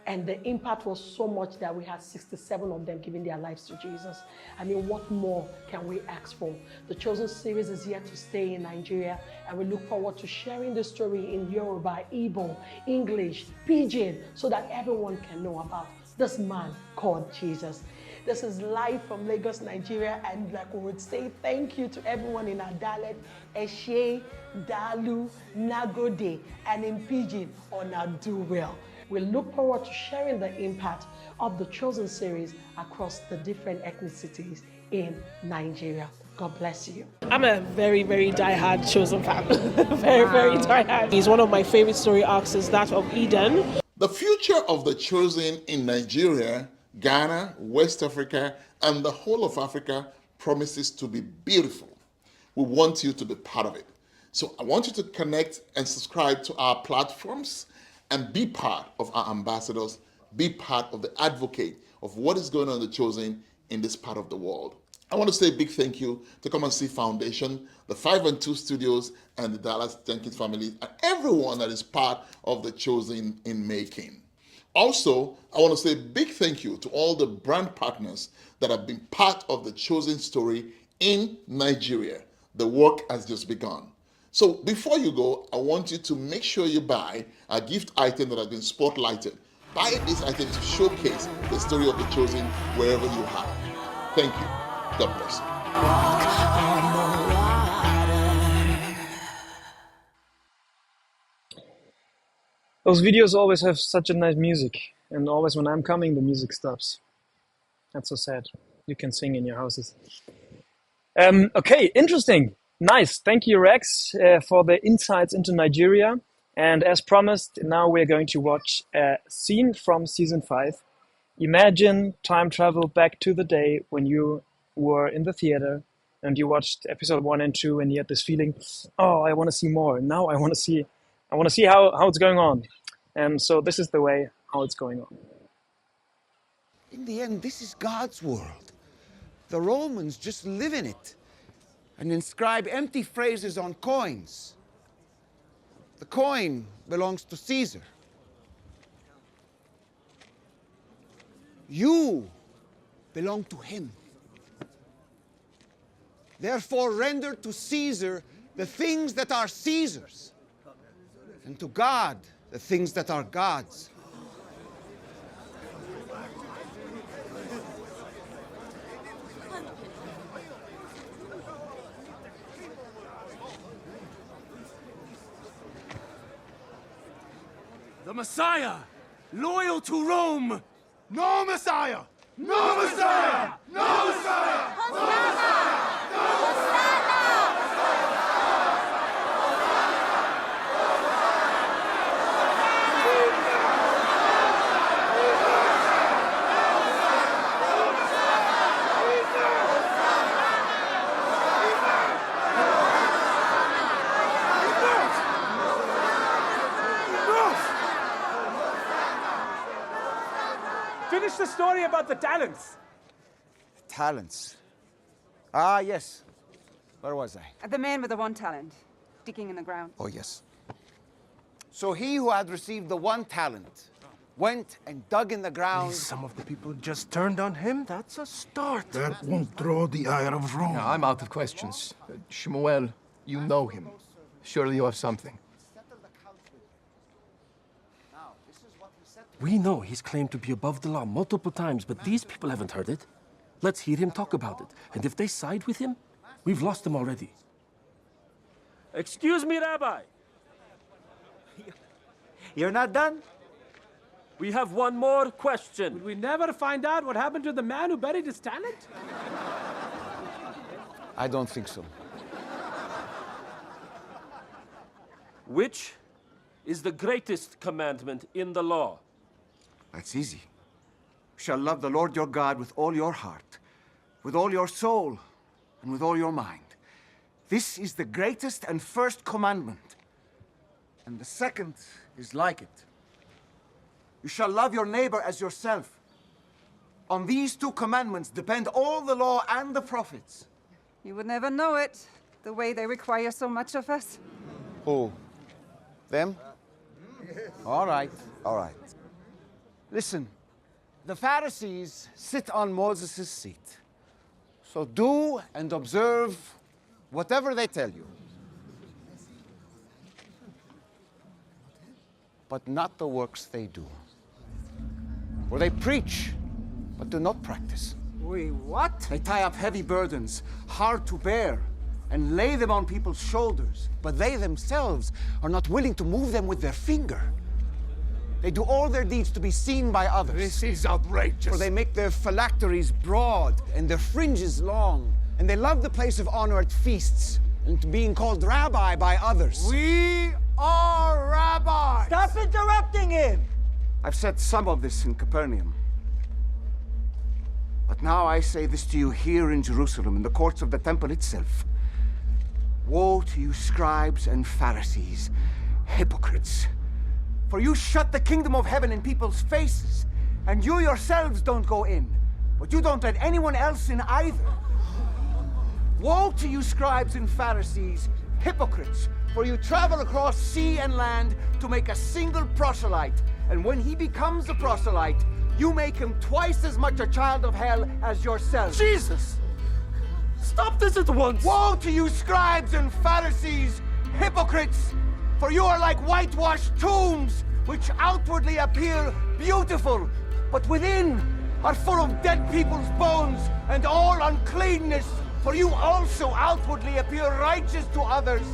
[SPEAKER 27] And the impact was so much that we had 67 of them giving their lives to Jesus. I mean, what more can we ask for? The Chosen series is here to stay in Nigeria, and we look forward to sharing the story in Yoruba, Igbo, English, Pidgin, so that everyone can know about this man called Jesus. This is live from Lagos, Nigeria, and like we would say, thank you to everyone in our dialect, Eshe, Dalu, Nagode, and in Pidgin, Ona do well. We look forward to sharing the impact of the Chosen series across the different ethnicities in Nigeria. God bless you.
[SPEAKER 7] I'm a very, very diehard Chosen fan. very diehard. It's one of my favorite story arcs is that of Eden.
[SPEAKER 3] The future of the Chosen in Nigeria, Ghana, West Africa, and the whole of Africa promises to be beautiful. We want you to be part of it. So I want you to connect and subscribe to our platforms and be part of our ambassadors, be part of the advocate of what is going on in The Chosen in this part of the world. I want to say a big thank you to Come and See Foundation, the 5 and 2 Studios, and the Dallas Jenkins family, and everyone that is part of The Chosen in making. Also, I want to say a big thank you to all the brand partners that have been part of The Chosen story in Nigeria. The work has just begun. So before you go, I want you to make sure you buy a gift item that has been spotlighted. Buy this item to showcase the story of The Chosen wherever you are. Thank you. God bless you.
[SPEAKER 5] Those videos always have such a nice music, and always when I'm coming, the music stops. That's so sad. You can sing in your houses. Okay, interesting. Nice. Thank you, Rex, for the insights into Nigeria. And as promised, now we're going to watch a scene from season 5. Imagine time travel back to the day when you were in the theater and you watched episode 1 and 2 and you had this feeling, oh, I want to see more. Now I want to see how it's going on. And so this is the way how it's going on.
[SPEAKER 4] In the end, this is God's world. The Romans just live in it and inscribe empty phrases on coins. The coin belongs to Caesar. You belong to him. Therefore, render to Caesar the things that are Caesar's, and to God the things that are God's.
[SPEAKER 21] The Messiah, loyal to Rome.
[SPEAKER 4] No Messiah! No Messiah! No Messiah!
[SPEAKER 21] Finish the story about the talents.
[SPEAKER 4] Talents. Ah, yes. Where was I?
[SPEAKER 8] The man with the 1 talent, digging in the ground.
[SPEAKER 4] Oh, yes. So he who had received the 1 talent went and dug in the ground.
[SPEAKER 21] Some of the people just turned on him. That's a start.
[SPEAKER 9] That won't draw the ire of Rome.
[SPEAKER 10] No, I'm out of questions. Shmuel, you know him. Surely you have something.
[SPEAKER 21] We know he's claimed to be above the law multiple times, but these people haven't heard it. Let's hear him talk about it. And if they side with him, we've lost them already. Excuse me, Rabbi.
[SPEAKER 4] You're not done?
[SPEAKER 21] We have one more question. Would we never find out what happened to the man who buried his talent?
[SPEAKER 4] I don't think so.
[SPEAKER 21] Which is the greatest commandment in the law?
[SPEAKER 4] That's easy. You shall love the Lord your God with all your heart, with all your soul, and with all your mind. This is the greatest and first commandment. And the second is like it. You shall love your neighbor as yourself. On these 2 commandments depend all the law and the prophets.
[SPEAKER 8] You would never know it, the way they require so much of us.
[SPEAKER 4] Who? Them? All right, all right. Listen, the Pharisees sit on Moses' seat. So do and observe whatever they tell you. But not the works they do. For they preach, but do not practice.
[SPEAKER 8] Wait, what?
[SPEAKER 4] They tie up heavy burdens, hard to bear, and lay them on people's shoulders. But they themselves are not willing to move them with their finger. They do all their deeds to be seen by others.
[SPEAKER 21] This is outrageous.
[SPEAKER 4] For they make their phylacteries broad and their fringes long. And they love the place of honor at feasts and to being called rabbi by others.
[SPEAKER 21] We are rabbis.
[SPEAKER 8] Stop interrupting him!
[SPEAKER 4] I've said some of this in Capernaum. But now I say this to you here in Jerusalem, in the courts of the temple itself. Woe to you, scribes and Pharisees, hypocrites! For you shut the kingdom of heaven in people's faces, and you yourselves don't go in, but you don't let anyone else in either. Woe to you, scribes and Pharisees, hypocrites! For you travel across sea and land to make a single proselyte, and when he becomes a proselyte, you make him twice as much a child of hell as yourself.
[SPEAKER 21] Jesus! Stop this at once!
[SPEAKER 4] Woe to you, scribes and Pharisees, hypocrites! For you are like whitewashed tombs, which outwardly appear beautiful, but within are full of dead people's bones and all uncleanness. For you also outwardly appear righteous to others,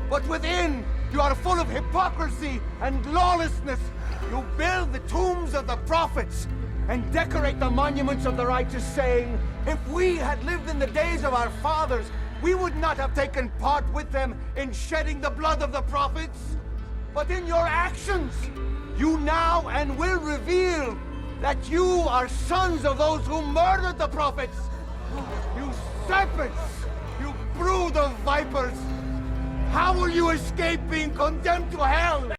[SPEAKER 4] but within you are full of hypocrisy and lawlessness. You build the tombs of the prophets and decorate the monuments of the righteous, saying, if we had lived in the days of our fathers, we would not have taken part with them in shedding the blood of the prophets. But in your actions, you now and will reveal that you are sons of those who murdered the prophets. You serpents, you brood of vipers, how will you escape being condemned to hell?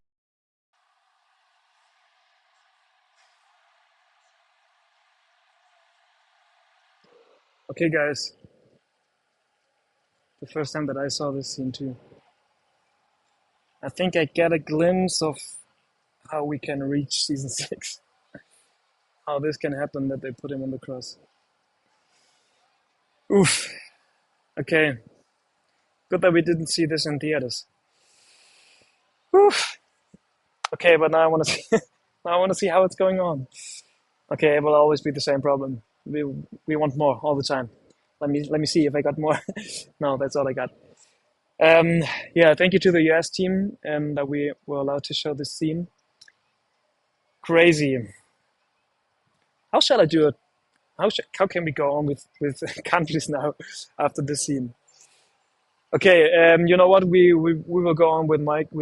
[SPEAKER 5] Okay, guys. The first time that I saw this scene too. I think I get a glimpse of how we can reach season 6. How this can happen that they put him on the cross. Oof. Okay. Good that we didn't see this in theaters. Oof. Okay, but now I want to see. Now I want to see how it's going on. Okay, it will always be the same problem. We want more all the time. Let me see if I got more. No, that's all I got. Yeah, thank you to the US team that we were allowed to show this scene. Crazy. How shall I do it? How can we go on with countries now after this scene? Okay, you know what? We will go on with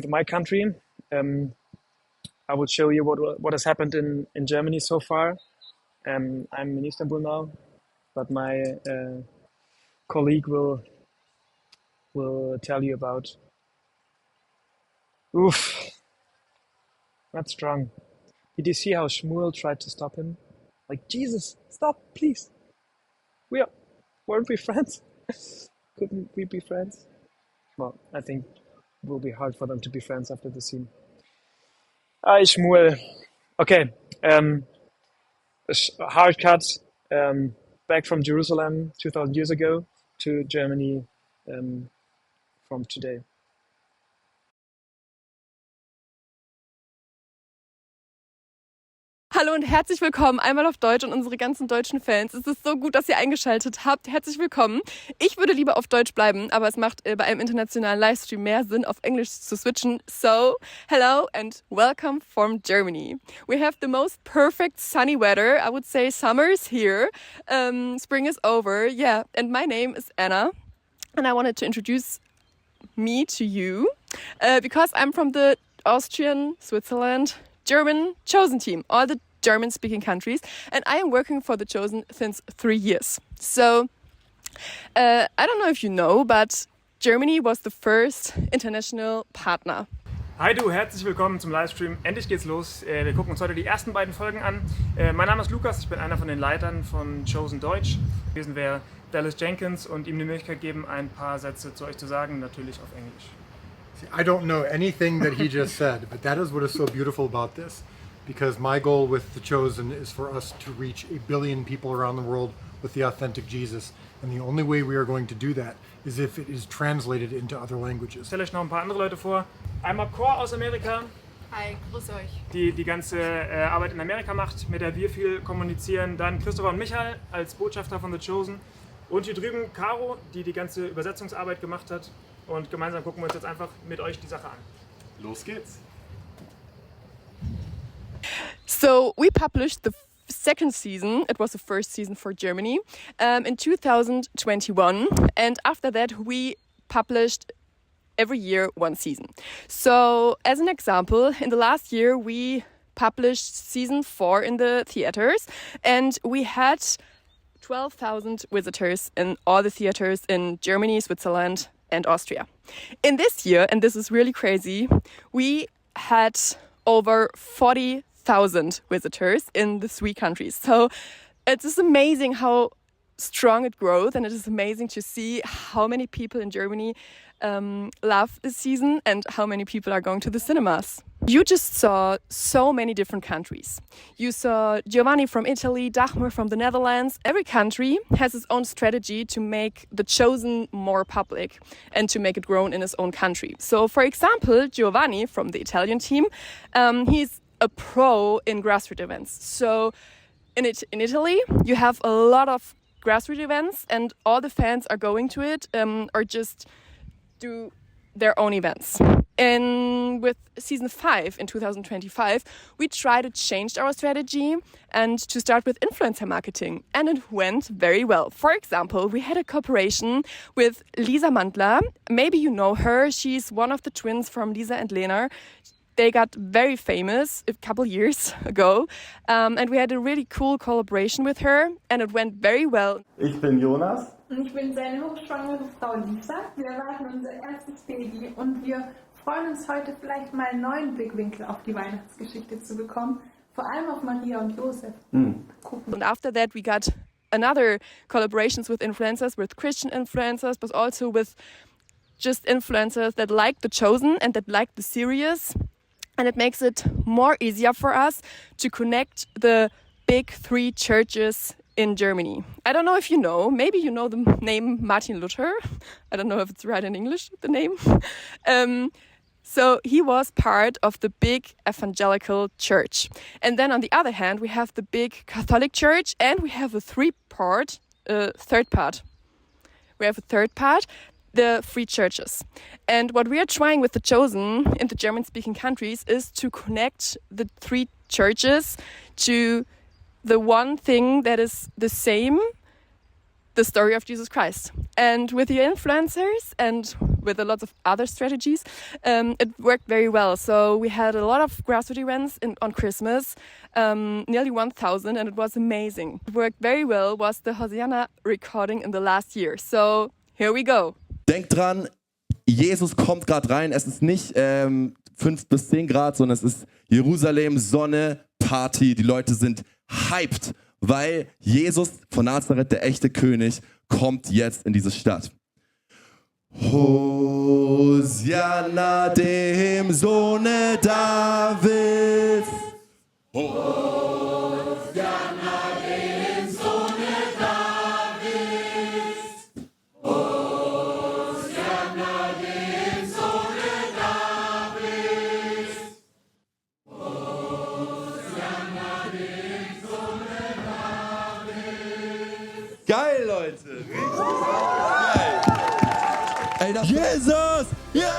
[SPEAKER 5] my country. I will show you what has happened in Germany so far. I'm in Istanbul now, but my colleague will tell you about. Oof, that's strong. Did you see how Shmuel tried to stop him? Like, Jesus, stop, please. Weren't we friends? Couldn't we be friends? Well, I think it will be hard for them to be friends after the scene. Shmuel. Okay, hard cut back from Jerusalem 2,000 years ago to Germany from today.
[SPEAKER 12] Hallo und herzlich willkommen einmal auf Deutsch und unsere ganzen deutschen Fans. Es ist so gut, dass ihr eingeschaltet habt. Herzlich willkommen. Ich würde lieber auf Deutsch bleiben, aber es macht bei einem internationalen Livestream mehr Sinn, auf Englisch zu switchen. So, hello and welcome from Germany. We have the most perfect sunny weather. I would say summer is here. Spring is over. Yeah, and my name is Anna. And I wanted to introduce me to you because I'm from the Austrian, Switzerland, German chosen team, all the German-speaking countries, and I am working for the Chosen since 3 years. So, I don't know if you know, but Germany was the first international partner.
[SPEAKER 5] Hi du, herzlich willkommen zum Livestream. Endlich geht's los. Wir gucken uns heute die ersten beiden Folgen an. Mein Name ist Lukas, ich bin einer von den Leitern von Chosen Deutsch. Gewesen wäre Dallas Jenkins und ihm die Möglichkeit geben, ein paar Sätze zu euch zu sagen, natürlich auf Englisch.
[SPEAKER 2] See, I don't know anything that he just said, but that is what is so beautiful about this. Because my goal with The Chosen is for us to reach 1 billion people around the world with the authentic Jesus. And the only way we are going to do that is if it is translated into other languages.
[SPEAKER 5] Ich stelle euch noch ein paar andere Leute vor. Einmal Cor aus Amerika.
[SPEAKER 13] Hi, grüß euch.
[SPEAKER 5] Die ganze Arbeit in Amerika macht, mit der wir viel kommunizieren. Dann Christopher und Michael als Botschafter von The Chosen. Und hier drüben Caro, die ganze Übersetzungsarbeit gemacht hat. Und gemeinsam gucken wir uns jetzt einfach mit euch die Sache an. Los geht's!
[SPEAKER 12] So we published the second season. It was the first season for Germany in 2021, and after that we published every year one season. So as an example, in the last year we published season 4 in the theaters, and we had 12,000 visitors in all the theaters in Germany, Switzerland, and Austria. In this year, and this is really crazy, we had over 40,000 visitors in the 3 countries. So it is amazing how strong it grows, and it is amazing to see how many people in Germany love this season and how many people are going to the cinemas. You just saw so many different countries. You saw Giovanni from Italy, Dagmar from the Netherlands. Every country has its own strategy to make The Chosen more public and to make it grown in its own country. So, for example, Giovanni from the Italian team, he's a pro in grassroots events. So in Italy, you have a lot of grassroots events, and all the fans are going to it or just do their own events. And with season 5 in 2025, we tried to change our strategy and to start with influencer marketing. And it went very well. For example, we had a cooperation with Lisa Mandler. Maybe you know her. She's one of the twins from Lisa and Lena. They got very famous a couple years ago. And we had a really cool collaboration with her. And it went very well.
[SPEAKER 13] Ich bin Jonas.
[SPEAKER 14] Und ich bin seine hochschwangere Frau Lisa. Wir erwarten unser erstes Baby und wir freuen uns heute vielleicht mal einen neuen Blickwinkel auf die Weihnachtsgeschichte zu bekommen. Vor allem auf Maria und Josef.
[SPEAKER 12] And after that we got another collaborations with influencers, with Christian influencers, but also with just influencers that like The Chosen and that like the series. And it makes it more easier for us to connect the big 3 churches in Germany. I don't know if you know, maybe you know the name Martin Luther. I don't know if it's right in English, the name. So he was part of the big evangelical church. And then on the other hand, we have the big Catholic church, and we have a third part. We have a third part, the 3 churches. And what we are trying with The Chosen in the German-speaking countries is to connect the 3 churches to the one thing that is the same, the story of Jesus Christ. And with the influencers and with a lot of other strategies, it worked very well. So we had a lot of grassroots events on Christmas, nearly 1,000, and it was amazing. It worked very well, was the Hosanna recording in the last year. So here we go.
[SPEAKER 15] Denkt dran, Jesus kommt gerade rein. Es ist nicht 5 bis 10 Grad, sondern es ist Jerusalem, Sonne, Party. Die Leute sind hyped, weil Jesus von Nazareth, der echte König, kommt jetzt in diese Stadt. Hosianna dem Sohne Davids. Hosianna dem Sohne Davids. Hosianna dem Sohne Davids. Hosianna dem Sohne Davids. Geil, Leute! Geil! Ey, Jesus! Yeah!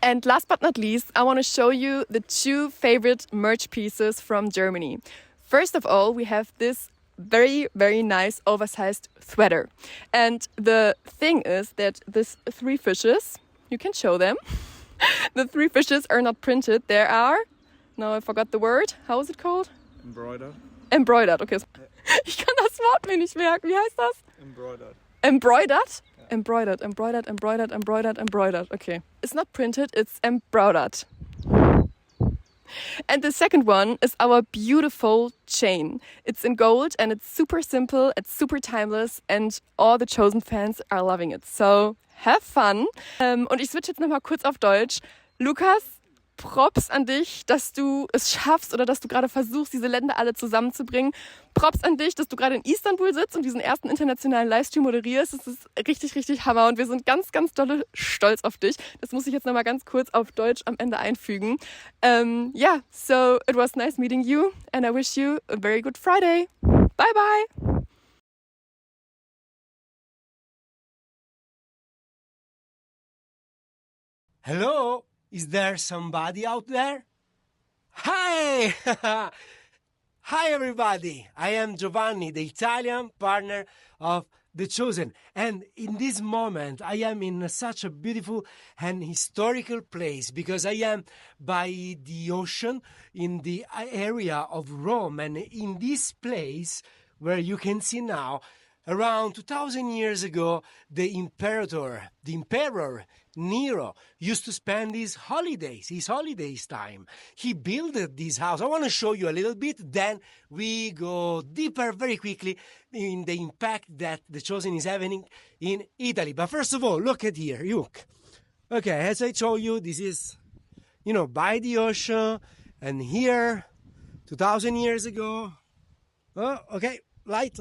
[SPEAKER 12] And last but not least, I want to show you the 2 favorite merch pieces from Germany. First of all, we have this very, very nice oversized sweater. And the thing is that these 3 fishes, you can show them. The 3 fishes are not printed. There are, no, I forgot the word. How is it called?
[SPEAKER 26] Embroidered.
[SPEAKER 12] Embroidered, okay. Ich kann das Wort mir nicht merken. Wie heißt das?
[SPEAKER 26] Embroidered.
[SPEAKER 12] Embroidered? Embroidered, embroidered, embroidered, embroidered, embroidered. Okay. It's not printed, it's embroidered. And the second one is our beautiful chain. It's in gold and it's super simple, it's super timeless, and all the Chosen fans are loving it. So have fun. Und ich switch jetzt nochmal kurz auf Deutsch. Lukas, Props an dich, dass du es schaffst oder dass du gerade versuchst, diese Länder alle zusammenzubringen. Props an dich, dass du gerade in Istanbul sitzt und diesen ersten internationalen Livestream moderierst. Das ist richtig, richtig Hammer und wir sind ganz, ganz dolle stolz auf dich. Das muss ich jetzt nochmal ganz kurz auf Deutsch am Ende einfügen. Yeah, so it was nice meeting you and I wish you a very good Friday. Bye, bye.
[SPEAKER 16] Hello? Is there somebody out there? Hi! Hi, everybody. I am Giovanni, the Italian partner of The Chosen. And in this moment, I am in such a beautiful and historical place because I am by the ocean in the area of Rome. And in this place, where you can see now, around 2,000 years ago, the emperor Nero used to spend his holidays time. He built this house. I want to show you a little bit, then we go deeper very quickly in the impact that The Chosen is having in Italy. But first of all, look at here, look. Okay, as I told you, this is, by the ocean, and here, 2,000 years ago, light.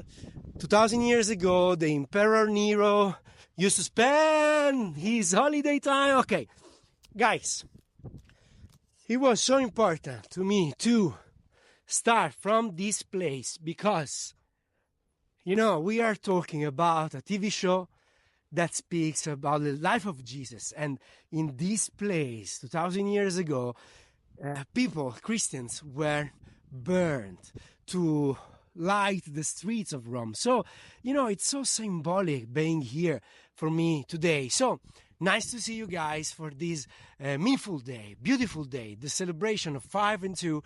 [SPEAKER 16] 2,000 years ago, the Emperor Nero used to spend his holiday time. Okay, guys, it was so important to me to start from this place because, we are talking about a TV show that speaks about the life of Jesus. And in this place, 2,000 years ago, Christians were burned to light the streets of Rome. So, it's so symbolic being here for me today. So, nice to see you guys for this meaningful day, beautiful day, the celebration of 5 and 2.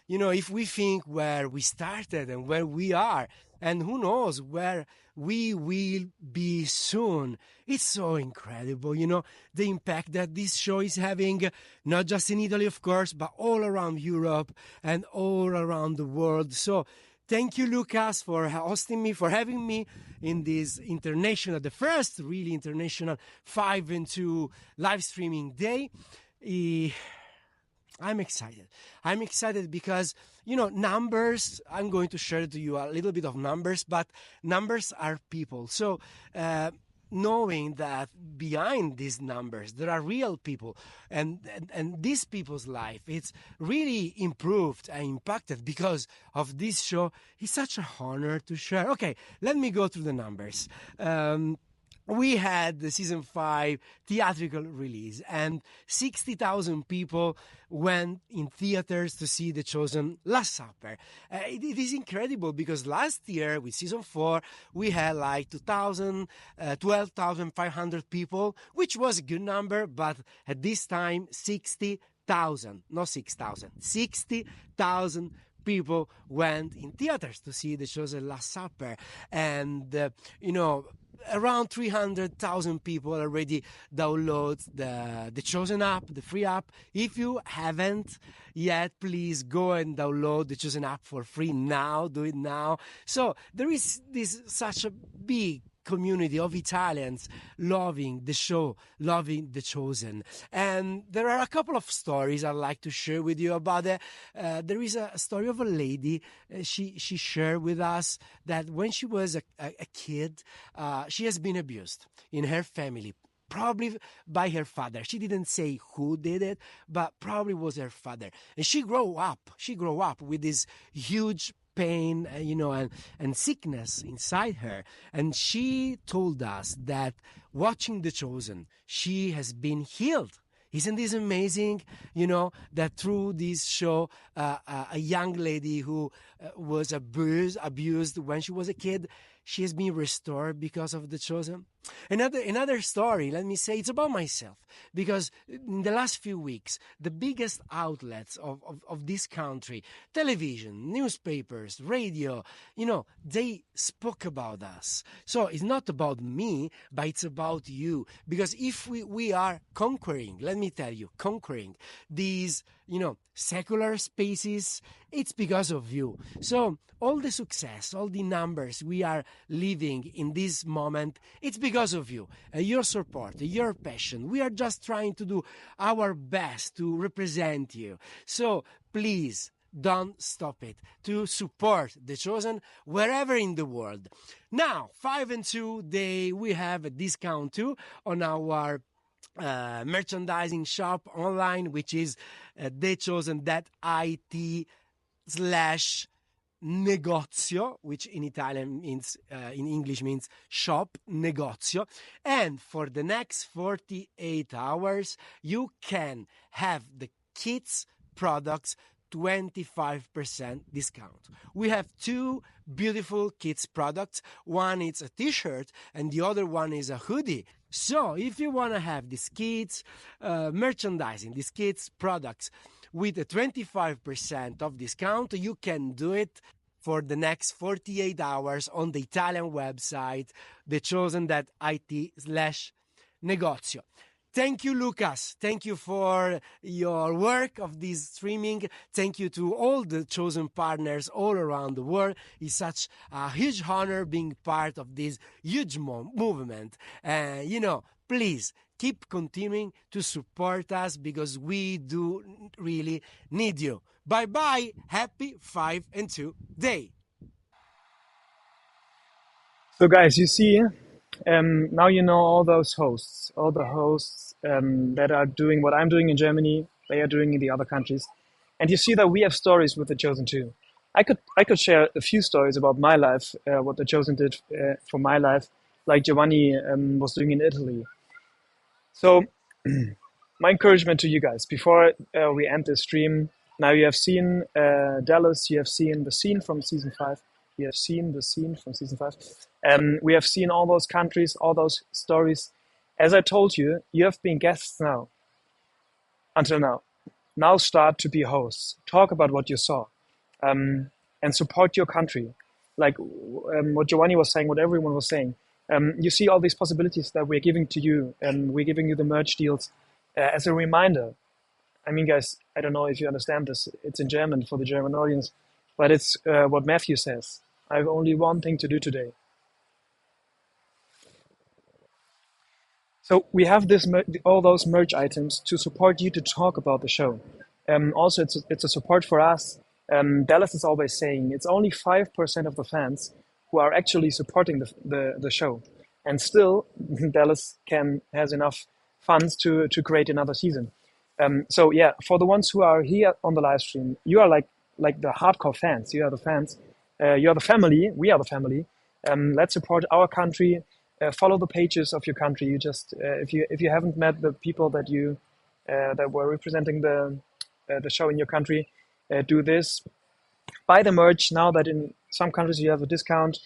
[SPEAKER 16] If we think where we started and where we are, and who knows where we will be soon. It's so incredible, the impact that this show is having, not just in Italy, of course, but all around Europe and all around the world. So, thank you, Lucas, for hosting me, for having me in this the first really international 5 and 2 live streaming day. I'm excited. I'm excited because, numbers, I'm going to share to you a little bit of numbers, but numbers are people. So, knowing that behind these numbers there are real people and these people's life, it's really improved and impacted because of this show. It's such an honor to share. Okay, let me go through the numbers. We had the season 5 theatrical release, and 60,000 people went in theaters to see The Chosen Last Supper. It is incredible because last year with season 4, we had like 12,500 people, which was a good number, but at this time, 60,000, not 6,000, 60,000 people went in theaters to see The Chosen Last Supper. And, around 300,000 people already download the Chosen app, the free app. If you haven't yet, please go and download the Chosen app for free now. Do it now. So there is such a big community of Italians loving the show, loving The Chosen. And there are a couple of stories I'd like to share with you about it. There is a story of a lady. She shared with us that when she was a kid, she has been abused in her family, probably by her father. She didn't say who did it, but probably was her father. And she grew up with this huge pain, and sickness inside her. And she told us that watching The Chosen, she has been healed. Isn't this amazing? That through this show, a young lady who was abused when she was a kid, she has been restored because of The Chosen. Another story, let me say, it's about myself, because in the last few weeks, the biggest outlets of this country, television, newspapers, radio, they spoke about us. So it's not about me, but it's about you. Because if we are conquering, let me tell you, conquering these, secular spaces, it's because of you. So all the success, all the numbers we are living in this moment, it's because of you, your support, your passion. We are just trying to do our best to represent you. So please don't stop it to support The Chosen wherever in the world. Now, 5 and 2 day, we have a discount too on our merchandising shop online, which is thechosen.it/negozio, which in Italian means, in English means shop, negozio. And for the next 48 hours, you can have the kids' products 25% discount. We have two beautiful kids products. One is a t-shirt and the other one is a hoodie. So if you want to have these kids merchandising, these kids products with a 25% of discount, you can do it for the next 48 hours on the Italian website, thechosen.it/negozio. Thank you, Lucas. Thank you for your work of this streaming. Thank you to all the chosen partners all around the world. It's such a huge honor being part of this huge movement. Please keep continuing to support us because we do really need you. Bye-bye. Happy 5 and 2 day.
[SPEAKER 5] So guys, you see, now you know all the hosts that are doing what I'm doing in Germany, they are doing in the other countries. And you see that we have stories with The Chosen too. I could share a few stories about my life, what The Chosen did for my life, like Giovanni was doing in Italy. So my encouragement to you guys, before we end this stream, now you have seen Dallas, you have seen the scene from season 5, you have seen the scene from season 5. We have seen all those countries, all those stories. As I told you, you have been guests now, until now. Now start to be hosts. Talk about what you saw and support your country. Like what Giovanni was saying, what everyone was saying. You see all these possibilities that we're giving to you, and we're giving you the merch deals as a reminder. I mean, guys, I don't know if you understand this. It's in German for the German audience, but it's what Matthew says. I have only one thing to do today. So we have all those merch items to support you to talk about the show. Also, it's a support for us. Dallas is always saying it's only 5% of the fans who are actually supporting the show, and still Dallas has enough funds to create another season. So yeah, for the ones who are here on the live stream, you are like the hardcore fans. You are the fans. You are the family. We are the family. Let's support our country. Follow the pages of your country. You just if you haven't met the people that were representing the show in your country, do this. Buy the merch now that in some countries you have a discount.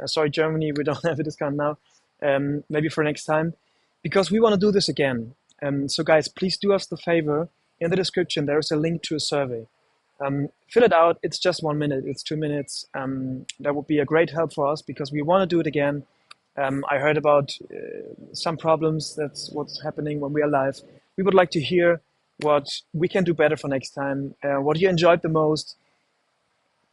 [SPEAKER 5] Sorry, Germany, we don't have a discount now. Maybe for next time, because we want to do this again. So guys, please do us the favor. In the description, there is a link to a survey. Fill it out. It's just 1 minute. It's 2 minutes. That would be a great help for us because we want to do it again. I heard about some problems. That's what's happening when we are live. We would like to hear what we can do better for next time. What you enjoyed the most.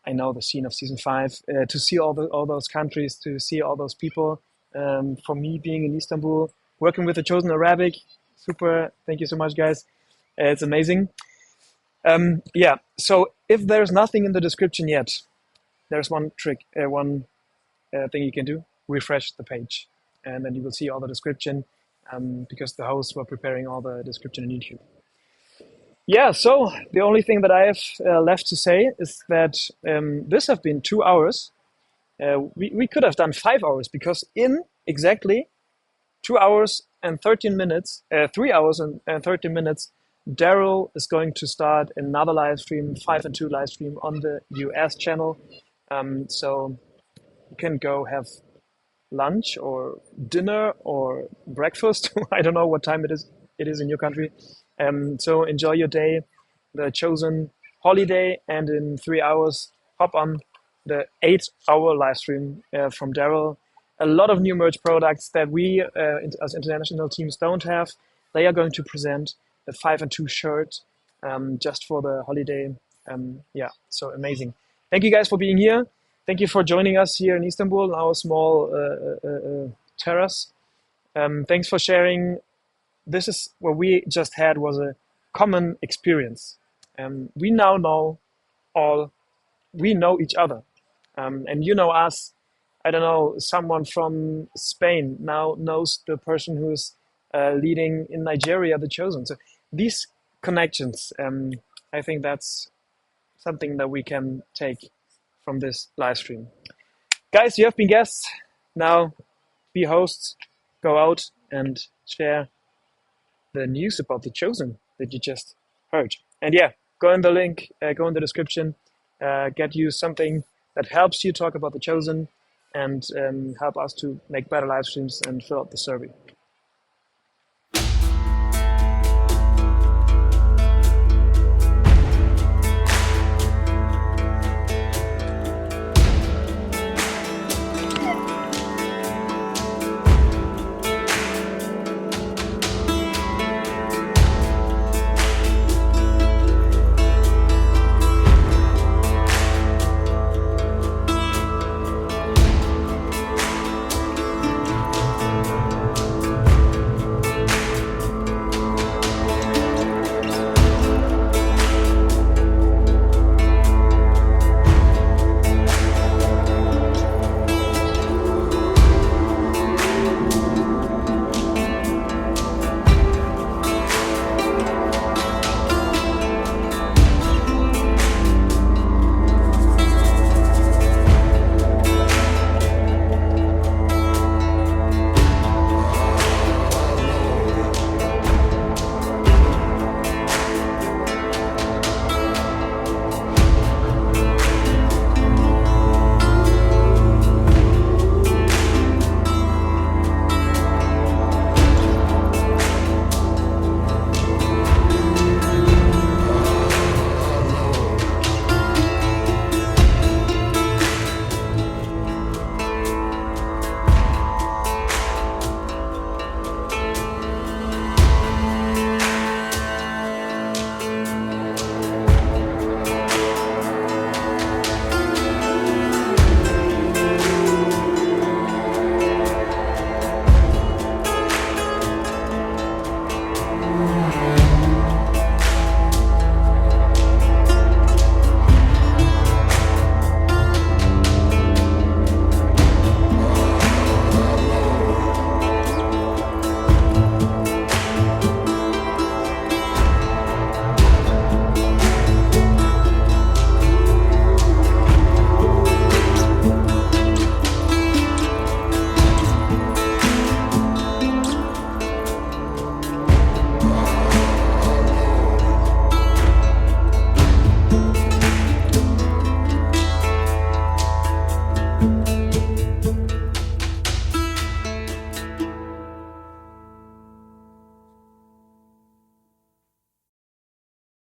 [SPEAKER 5] I know the scene of season 5. To see all those countries, to see all those people. For me, being in Istanbul, working with The Chosen Arabic, super. Thank you so much, guys. It's amazing. Yeah. So if there's nothing in the description yet, there's one trick, one thing you can do. Refresh the page, and then you will see all the description because the hosts were preparing all the description in YouTube. Yeah, so the only thing that I have left to say is that this have been 2 hours. We could have done 5 hours because in exactly 2 hours and 13 minutes, 3 hours and 13 minutes, Daryl is going to start another live stream, 5 and 2 live stream on the US channel. So you can go have lunch or dinner or breakfast. I don't know what time it is in your country. So enjoy your day, The Chosen holiday, and in 3 hours hop on the 8-hour live stream from Daryl. A lot of new merch products that we as international teams don't have. They are going to present the 5 and 2 shirt just for the holiday. Yeah, so amazing. Thank you guys for being here. Thank you for joining us here in Istanbul, our small terrace. Thanks for sharing. This is what we just had was a common experience. We now know we know each other. And you know us. I don't know, someone from Spain now knows the person who's leading in Nigeria, The Chosen. So these connections, I think that's something that we can take from this live stream. Guys, you have been guests. Now be hosts. Go out and share the news about The Chosen that you just heard. And yeah, go go in the link, go in the description, get you something that helps you talk about The Chosen and help us to make better live streams and fill out the survey.